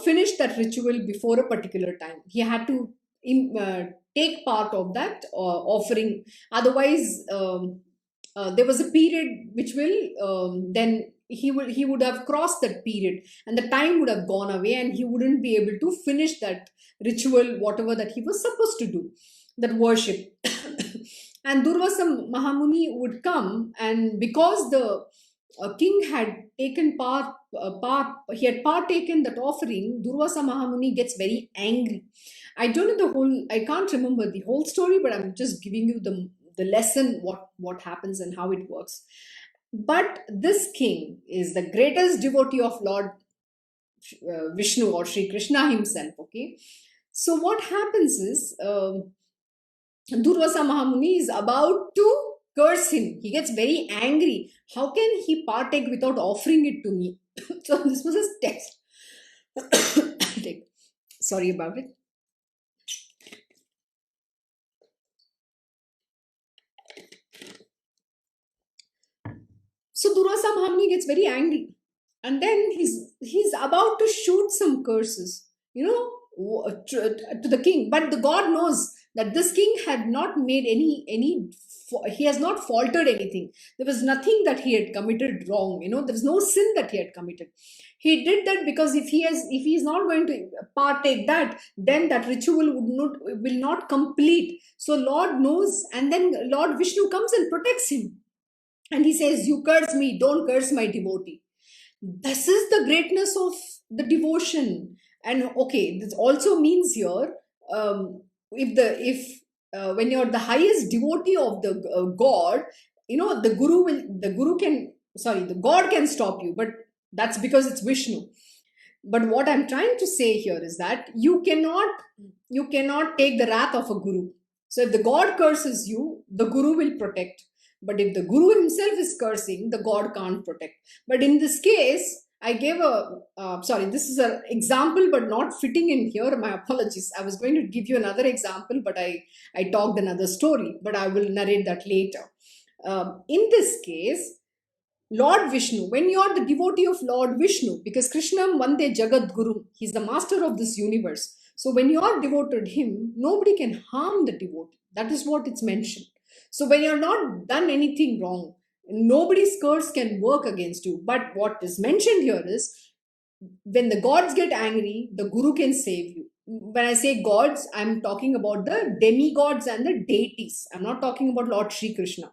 finish that ritual before a particular time. He had to take part of that offering. Otherwise, there was a period which will then he would have crossed that period, and the time would have gone away, and he wouldn't be able to finish that ritual, whatever that he was supposed to do, that worship. And Durvasa Mahamuni would come, and because the king had taken he had partaken that offering, Durvasa Mahamuni gets very angry. I don't know I can't remember the whole story, but I'm just giving you the lesson, what happens and how it works. But this king is the greatest devotee of Lord Vishnu or Sri Krishna himself. Okay, so what happens is Durvasa Mahamuni is about to curse him. He gets very angry. How can he partake without offering it to me? So this was his text. Sorry about it. So Durvasa Mahamuni gets very angry, and then he's about to shoot some curses, to the king. But the god knows that this king had not made he has not faltered anything. There was nothing that he had committed wrong. There was no sin that he had committed. He did that because if he is not going to partake that, then that ritual will not complete. So Lord knows, and then Lord Vishnu comes and protects him. And he says, you curse me, don't curse my devotee. This is the greatness of the devotion. And okay, this also means here, if when you're the highest devotee of the god, the god can stop you, but that's because it's Vishnu. But what I'm trying to say here is that you cannot take the wrath of a guru. So if the god curses you, the guru will protect. But if the guru himself is cursing, the god can't protect. But in this case, I gave a, sorry, this is an example, but not fitting in here. My apologies. I was going to give you another example, but I talked another story, but I will narrate that later. In this case, Lord Vishnu, when you are the devotee of Lord Vishnu, because Krishna Vande Jagat Guru, he's the master of this universe. So when you are devoted him, nobody can harm the devotee. That is what it's mentioned. So when you're not done anything wrong, nobody's curse can work against you. But what is mentioned here is when the gods get angry, the guru can save you. When I say gods, I'm talking about the demigods and the deities. I'm not talking about Lord Sri Krishna.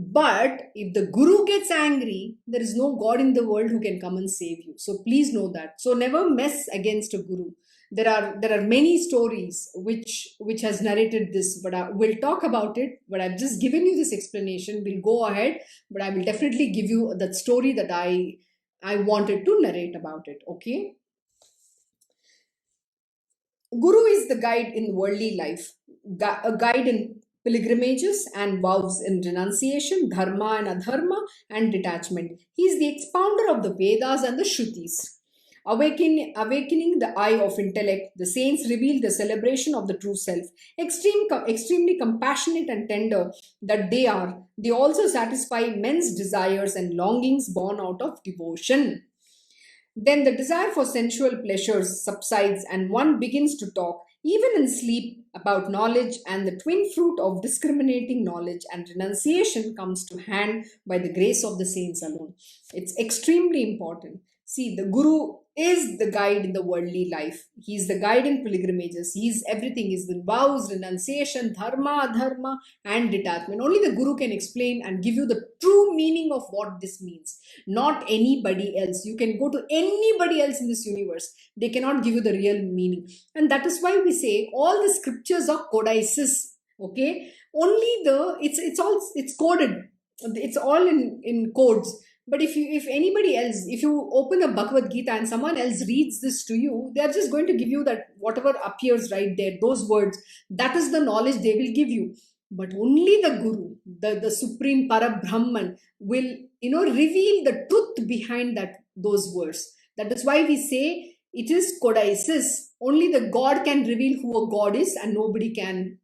But if the guru gets angry, there is no god in the world who can come and save you. So please know that. So never mess against a guru. There are many stories which has narrated this, but we'll talk about it. But I've just given you this explanation. We'll go ahead, but I will definitely give you that story that I wanted to narrate about it. Okay. Guru is the guide in worldly life, a guide in pilgrimages and vows in renunciation, dharma and adharma, and detachment. He is the expounder of the Vedas and the Shrutis. Awakening the eye of intellect, the saints reveal the celebration of the true self. Extremely compassionate and tender that they are, they also satisfy men's desires and longings born out of devotion. Then the desire for sensual pleasures subsides, and one begins to talk, even in sleep, about knowledge, and the twin fruit of discriminating knowledge and renunciation comes to hand by the grace of the saints alone. It's extremely important. See, the Guru is the guide in the worldly life. He's the guide in pilgrimages. He's everything. He's the vows, renunciation, dharma, adharma, and detachment. Only the Guru can explain and give you the true meaning of what this means, not anybody else. You can go to anybody else in this universe, they cannot give you the real meaning. And that is why we say all the scriptures are codices. Okay, only it's coded, it's all in codes. But if anybody else, if you open a Bhagavad Gita and someone else reads this to you, they are just going to give you that whatever appears right there, those words, that is the knowledge they will give you. But only the Guru, the supreme Parabrahman, will reveal the truth behind those words. That is why we say it is codices. Only the God can reveal who a God is, and nobody can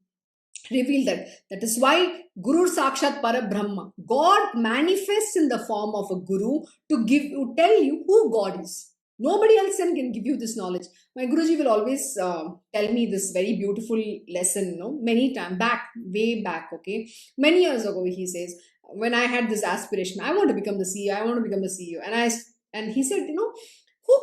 reveal that. That is why Guru Sakshat Parabrahma, God manifests in the form of a Guru to tell you who God is. Nobody else can give you this knowledge. My Guruji will always tell me this very beautiful lesson, many times back, way back, okay. Many years ago, he says, when I had this aspiration, I want to become the CEO, I want to become the CEO. And he said, who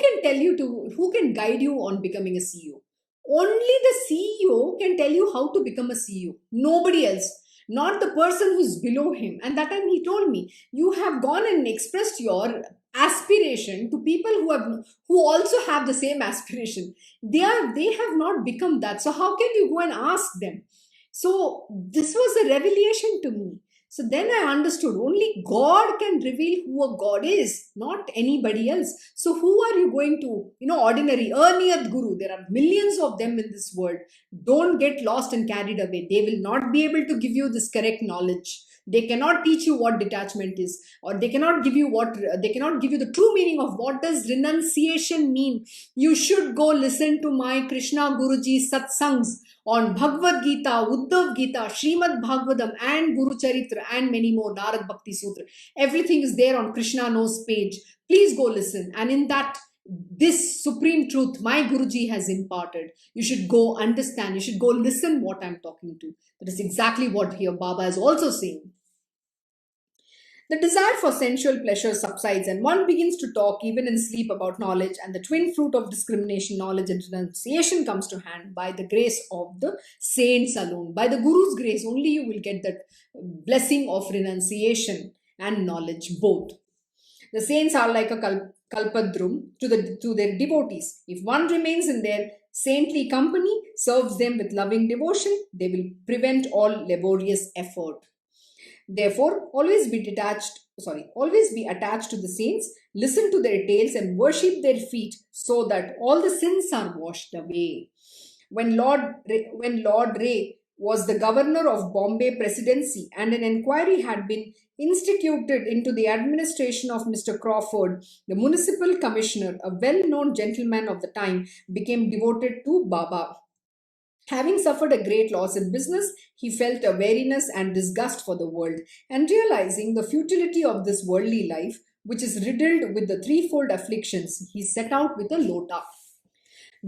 can guide you on becoming a CEO? Only the CEO can tell you how to become a CEO. Nobody else. Not the person who's below him. And that time he told me, you have gone and expressed your aspiration to people who also have the same aspiration. They have not become that. So how can you go and ask them? So this was a revelation to me. So then I understood only God can reveal who a God is, not anybody else. So who are you going to, ordinary, Aniyat Guru? There are millions of them in this world. Don't get lost and carried away. They will not be able to give you this correct knowledge. They cannot teach you what detachment is, or they cannot give you the true meaning of what does renunciation mean. You should go listen to my Krishna Guruji satsangs on Bhagavad Gita, Uddhav Gita, Srimad Bhagavatam, and Guru Charitra, and many more, Narad Bhakti Sutra. Everything is there on Krishna Knows page. Please go listen. And in that, this supreme truth my Guruji has imparted, you should go understand, you should go listen what I'm talking to. That is exactly what here Baba is also saying. The desire for sensual pleasure subsides, and one begins to talk even in sleep about knowledge, and the twin fruit of discrimination, knowledge, and renunciation comes to hand by the grace of the saints alone. By the Guru's grace, only you will get that blessing of renunciation and knowledge both. The saints are like a kalpadrum to their devotees. If one remains in their saintly company, serves them with loving devotion, they will prevent all laborious effort. Therefore, always be attached to the saints, listen to their tales, and worship their feet, so that all the sins are washed away. When Lord Ray was the governor of Bombay Presidency, and an inquiry had been instituted into the administration of Mr. Crawford. The municipal commissioner, a well known gentleman of the time, became devoted to Baba. Having suffered a great loss in business, he felt a weariness and disgust for the world, and realizing the futility of this worldly life, which is riddled with the threefold afflictions, he set out with a lota.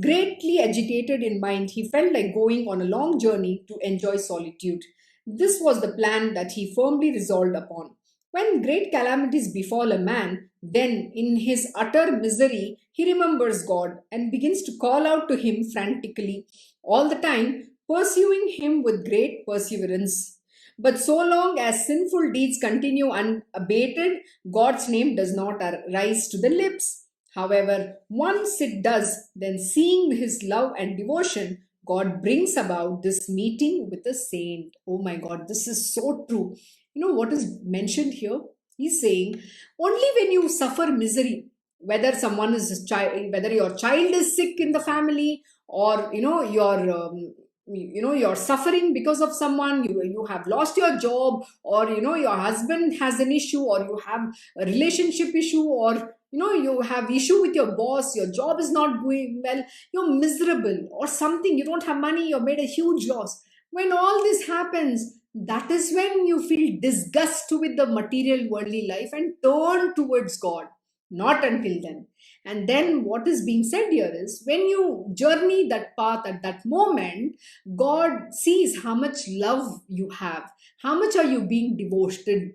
Greatly agitated in mind, he felt like going on a long journey to enjoy solitude. This was the plan that he firmly resolved upon. When great calamities befall a man, then in his utter misery, he remembers God and begins to call out to him frantically, all the time pursuing him with great perseverance. But so long as sinful deeds continue unabated, God's name does not rise to the lips. However, once it does, then seeing his love and devotion, God brings about this meeting with a saint. Oh my God, this is so true. You know what is mentioned here? He's saying only when you suffer misery, whether someone is a child, whether your child is sick in the family, or you're suffering because of someone, you have lost your job, or your husband has an issue, or you have a relationship issue, or you have issue with your boss, your job is not going well, you're miserable or something, you don't have money, you've made a huge loss. When all this happens, that is when you feel disgust with the material worldly life and turn towards God. Not until then. And then what is being said here is, when you journey that path at that moment, God sees how much love you have, how much are you being devoted,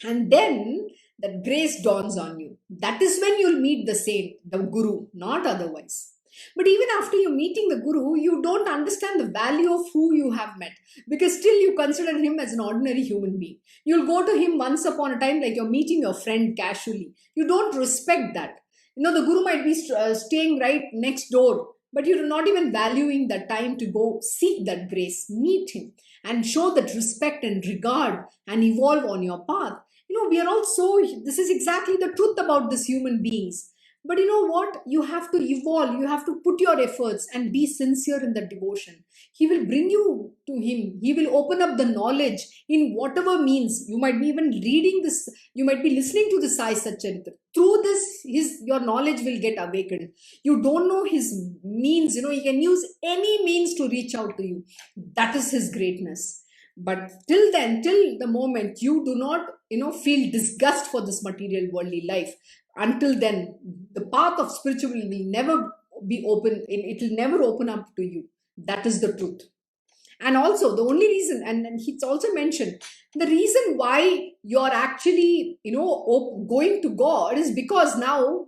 and then that grace dawns on you. That is when you'll meet the saint, the guru, not otherwise. But even after you meeting the guru, you don't understand the value of who you have met, because still you consider him as an ordinary human being. You'll go to him once upon a time like you're meeting your friend casually. You don't respect that. The guru might be staying right next door, but you're not even valuing that time to go seek that grace, meet him, and show that respect and regard and evolve on your path. We are all so, this is exactly the truth about this human beings. But you know what? You have to evolve, you have to put your efforts and be sincere in the devotion. He will bring you to him. He will open up the knowledge in whatever means. You might be even reading this, you might be listening to the Sai Satcharita. Through this, your knowledge will get awakened. You don't know his means, he can use any means to reach out to you. That is his greatness. But till then, till the moment you do not feel disgust for this material worldly life, until then the path of spirituality will never be open, it will never open up to you. That is the truth. And also the only reason, and it's also mentioned, the reason why you're actually going to God is because now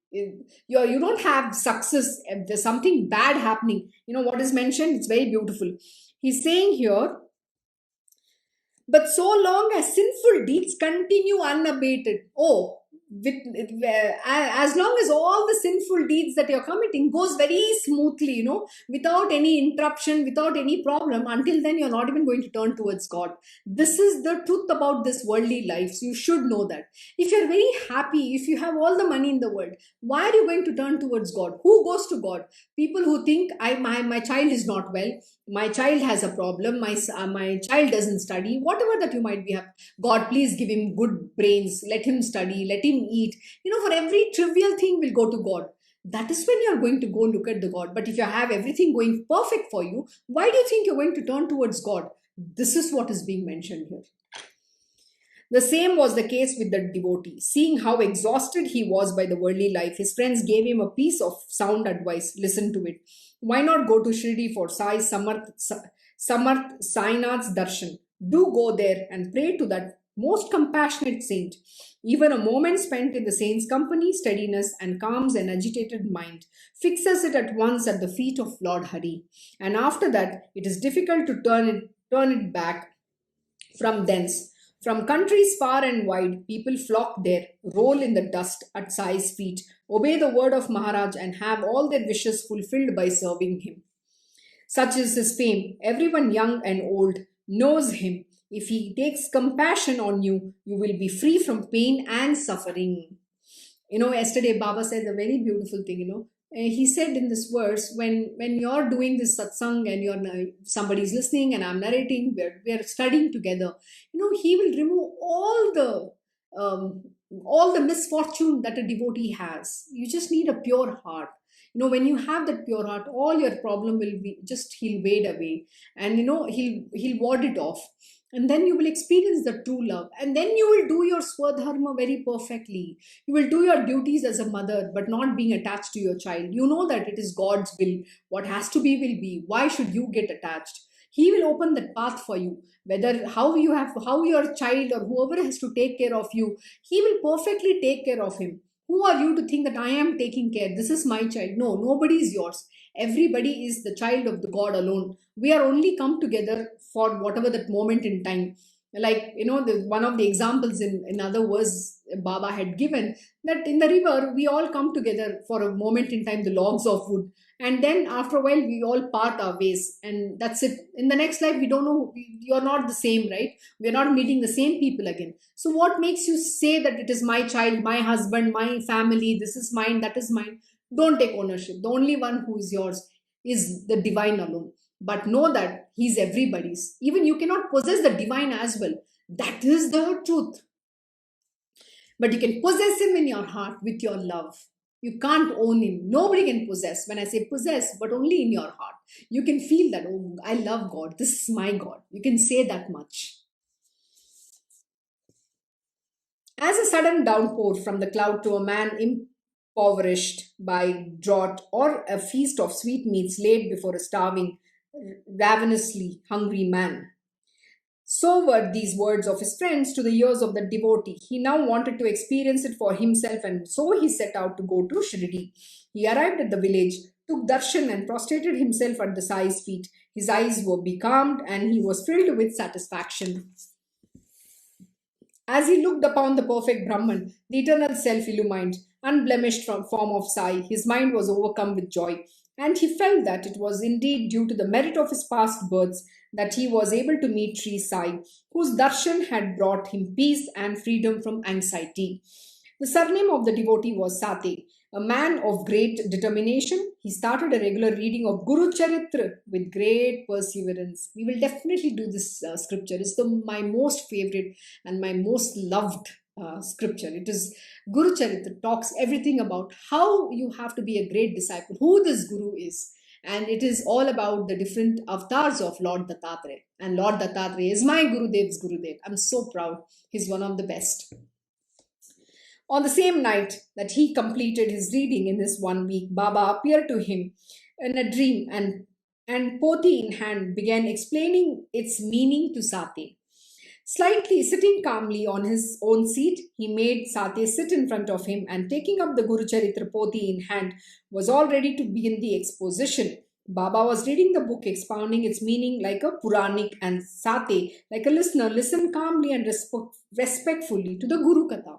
you don't have success. If there's something bad happening, what is mentioned, it's very beautiful. He's saying here, but so long as sinful deeds continue unabated. As long as all the sinful deeds that you're committing goes very smoothly, without any interruption, without any problem, until then you're not even going to turn towards God. This is the truth about this worldly life. So you should know that. If you're very happy, if you have all the money in the world, why are you going to turn towards God? Who goes to God? People who think, my child is not well, my child has a problem, my child doesn't study, whatever that you might be. God, please give him good brains, let him study, let him eat. For every trivial thing will go to God. That is when you're going to go look at the God. But if you have everything going perfect for you, why do you think you're going to turn towards God? This is what is being mentioned here. The same was the case with the devotee. Seeing how exhausted he was by the worldly life, his friends gave him a piece of sound advice. Listen to it. Why not go to Shirdi for Samarth Sainath's darshan? Do go there and pray to that most compassionate saint. Even a moment spent in the saint's company, steadiness, and calms an agitated mind, fixes it at once at the feet of Lord Hari. And after that, it is difficult to turn it back from thence. From countries far and wide, people flock there, roll in the dust at Sai's feet, obey the word of Maharaj, and have all their wishes fulfilled by serving him. Such is his fame. Everyone, young and old, knows him. If he takes compassion on you, you will be free from pain and suffering. Yesterday Baba said a very beautiful thing, He said in this verse, when you're doing this satsang and somebody's listening and I'm narrating, we're studying together, he will remove um, all the misfortune that a devotee has. You just need a pure heart. When you have that pure heart, all your problem will be just, he'll wade away, and he'll ward it off. And then you will experience the true love, and then you will do your swadharma very perfectly. You will do your duties as a mother, but not being attached to your child. You know that it is God's will. What has to be will be. Why should you get attached? He will open that path for you. Whether how your child or whoever has to take care of you, he will perfectly take care of him. Who are you to think that I am taking care? This is my child. No, nobody is yours. Everybody is the child of the God alone. We are only come together for whatever that moment in time. Like, one of the examples in other verse Baba had given, that in the river we all come together for a moment in time, the logs of wood, and then after a while we all part our ways, and that's it. In the next life, we don't know, you're not the same, right? We're not meeting the same people again. So what makes you say that it is my child, my husband, my family, this is mine, that is mine? Don't take ownership. The only one who is yours is the divine alone. But know that he's everybody's. Even you cannot possess the divine as well. That is the truth. But you can possess him in your heart with your love. You can't own him. Nobody can possess. When I say possess, but only in your heart. You can feel that, oh, I love God. This is my God. You can say that much. As a sudden downpour from the cloud to a man impoverished by drought, or a feast of sweetmeats laid before a starving, ravenously hungry man. So were these words of his friends to the ears of the devotee. He now wanted to experience it for himself, and so he set out to go to Shirdi. He arrived at the village, took darshan, and prostrated himself at the Sai's feet. His eyes were becalmed, and he was filled with satisfaction. As he looked upon the perfect Brahman, the eternal self illumined, unblemished from form of Sai, his mind was overcome with joy, and he felt that it was indeed due to the merit of his past births that he was able to meet Shri Sai, whose darshan had brought him peace and freedom from anxiety. The surname of the devotee was Sate. A man of great determination, he started a regular reading of Guru Charitra with great perseverance. We will definitely do this scripture. It's my most favorite and my most loved scripture. It is Guru Charitra, talks everything about how you have to be a great disciple, who this Guru is. And it is all about the different avatars of Lord Dattatreya. And Lord Dattatreya is my Gurudev's Gurudev. I'm so proud. He's one of the best. On the same night that he completed his reading in this 1 week, Baba appeared to him in a dream, and poti in hand began explaining its meaning to Sate. Slightly sitting calmly on his own seat, he made Sate sit in front of him, and taking up the Guru Charitra poti in hand, was all ready to begin the exposition. Baba was reading the book, expounding its meaning like a Puranic, and Sate, like a listener, listened calmly and respectfully to the Guru Katha.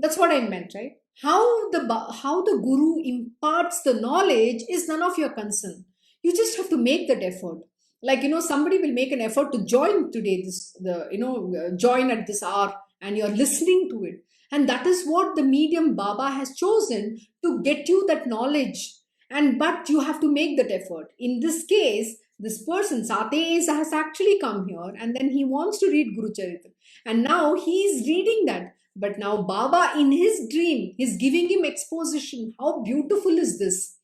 That's what I meant, right? How the guru imparts the knowledge is none of your concern. You just have to make that effort. Like, somebody will make an effort to join today, join at this hour, and you're listening to it. And that is what the medium Baba has chosen to get you that knowledge. But you have to make that effort. In this case, this person, Sate, has actually come here, and then he wants to read Guru Charitra. And now he is reading that. But now Baba in his dream is giving him exposition. How beautiful is this?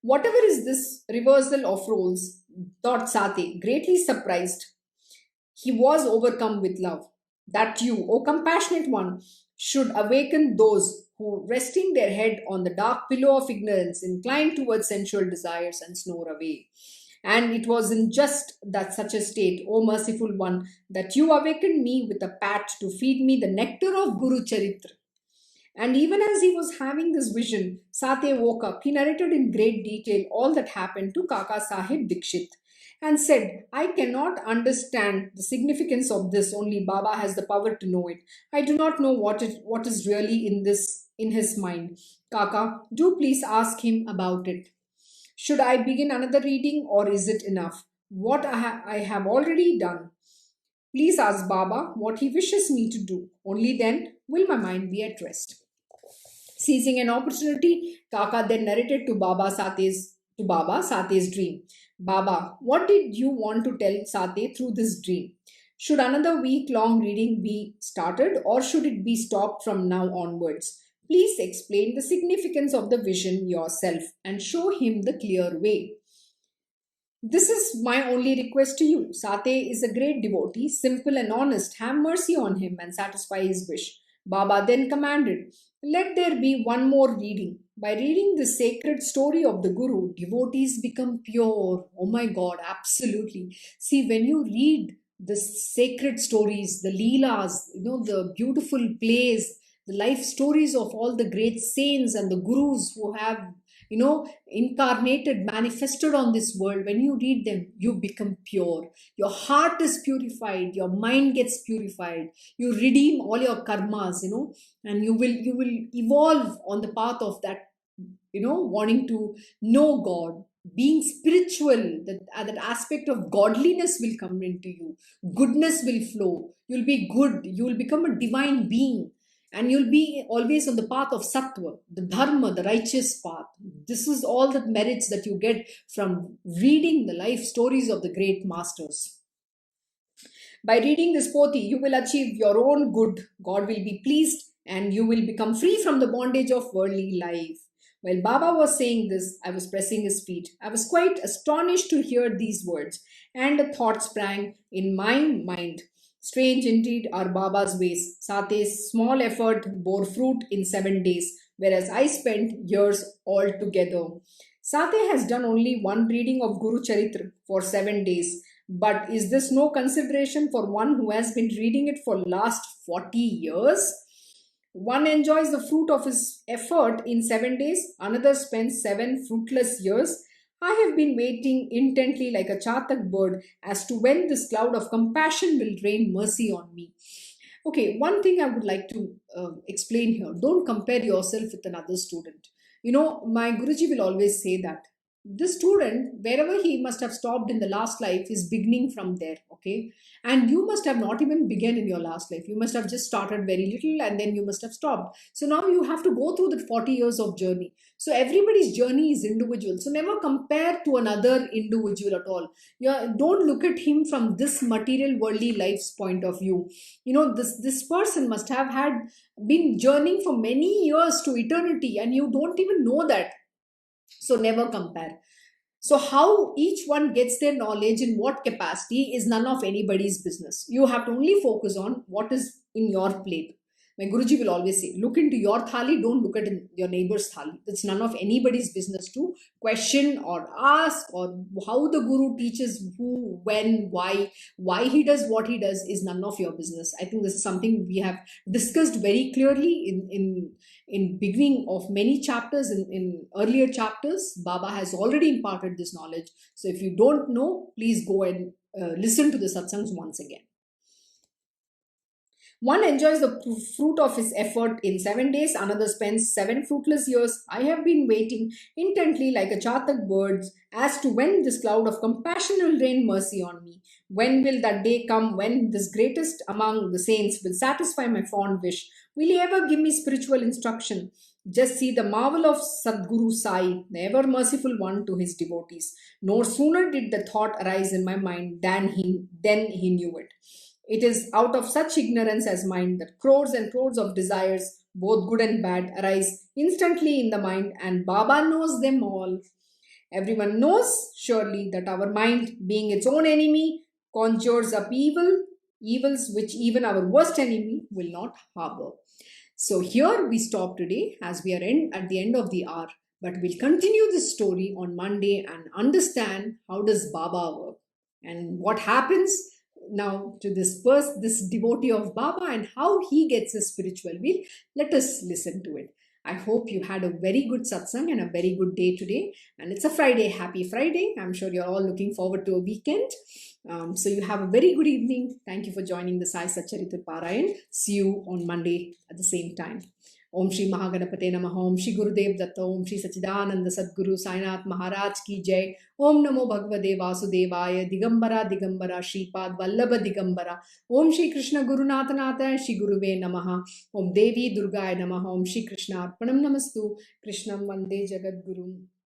Whatever is this reversal of roles, thought Sate, greatly surprised. He was overcome with love. That you, O compassionate one, should awaken those who, resting their head on the dark pillow of ignorance, incline towards sensual desires and snore away. And it was in just that such a state, O merciful one, that you awakened me with a pat to feed me the nectar of Guru Charitra. And even as he was having this vision, Sate woke up. He narrated in great detail all that happened to Kaka Sahib Dikshit and said, I cannot understand the significance of this, only Baba has the power to know it. I do not know what is really in his mind. Kaka, do please ask him about it. Should I begin another reading, or is it enough? What I have already done. Please ask Baba what he wishes me to do. Only then will my mind be at rest. Seizing an opportunity, Kaka then narrated to Baba Sate's dream. Baba, what did you want to tell Sate through this dream? Should another week long reading be started or should it be stopped from now onwards? Please explain the significance of the vision yourself and show him the clear way. This is my only request to you. Sate is a great devotee, simple and honest. Have mercy on him and satisfy his wish. Baba then commanded, let there be one more reading. By reading the sacred story of the Guru, devotees become pure. Oh my God, absolutely. See, when you read the sacred stories, the Leelas, the beautiful plays, the life stories of all the great saints and the Gurus who have incarnated, manifested on this world, when you read them, you become pure. Your heart is purified, your mind gets purified, you redeem all your karmas, and you will evolve on the path of that, wanting to know God, being spiritual. That aspect of godliness will come into you, goodness will flow, you'll be good, you will become a divine being, and you'll be always on the path of sattva, the dharma, the righteous path. This is all the merits that you get from reading the life stories of the great masters. By reading this poti, you will achieve your own good, God will be pleased, and you will become free from the bondage of worldly life. While Baba was saying this, I was pressing his feet. I was quite astonished to hear these words, and a thought sprang in my mind. Strange indeed are Baba's ways. Sate's small effort bore fruit in 7 days, whereas I spent years altogether. Sate has done only one reading of Guru Charitra for 7 days. But is this no consideration for one who has been reading it for last 40 years? One enjoys the fruit of his effort in 7 days, another spends 7 fruitless years. I have been waiting intently like a chatak bird as to when this cloud of compassion will rain mercy on me. Okay, one thing I would like to explain here, don't compare yourself with another student. My Guruji will always say that the student, wherever he must have stopped in the last life, is beginning from there. Okay, and you must have not even begun in your last life, you must have just started very little and then you must have stopped. So now you have to go through that 40 years of journey. So everybody's journey is individual, so never compare to another individual at all. Don't look at him from this material worldly life's point of view. This person must have had been journeying for many years to eternity and you don't even know that. So never compare. So how each one gets their knowledge in what capacity is none of anybody's business. You have to only focus on what is in your plate. My Guruji will always say, look into your thali, don't look at your neighbor's thali. It's none of anybody's business to question or ask, or how the Guru teaches who, when, why he does what he does is none of your business. I think this is something we have discussed very clearly in beginning of many chapters, in earlier chapters. Baba has already imparted this knowledge. So if you don't know, please go and listen to the satsangs once again. One enjoys the fruit of his effort in 7 days, another spends 7 fruitless years. I have been waiting intently like a chatak bird as to when this cloud of compassion will rain mercy on me. When will that day come when this greatest among the saints will satisfy my fond wish? Will he ever give me spiritual instruction? Just see the marvel of Sadguru Sai, the ever merciful one to his devotees. No sooner did the thought arise in my mind than he knew it. It is out of such ignorance as mine that crores and crores of desires, both good and bad, arise instantly in the mind, and Baba knows them all. Everyone knows, surely, that our mind, being its own enemy, conjures up evils which even our worst enemy will not harbor. So here we stop today as we are at the end of the hour, but we'll continue this story on Monday and understand how does Baba work and what happens now to this devotee of Baba and how he gets his spiritual will. Let us listen to it. I hope you had a very good satsang and a very good day today. And it's a Friday. Happy Friday. I'm sure you're all looking forward to a weekend. So you have a very good evening. Thank you for joining the Sai Satcharita Parayan. See you on Monday at the same time. ओम श्री महागणपते नमः। ओम श्री गुरुदेव दत्त। ओम श्री सच्चिदानंद सद्गुरु साईनाथ महाराज की जय। ओम नमो भगवते वासुदेवाय। दिगंबरा दिगंबरा श्रीपाद वल्लभ दिगंबरा। ओम श्री कृष्ण गुरुनाथ नाथ श्री गुरुवे नमः। ओम देवी दुर्गाय नमः। ओम श्री कृष्णार्पणम नमस्तु। कृष्णं वंदे जगद्गुरुम्।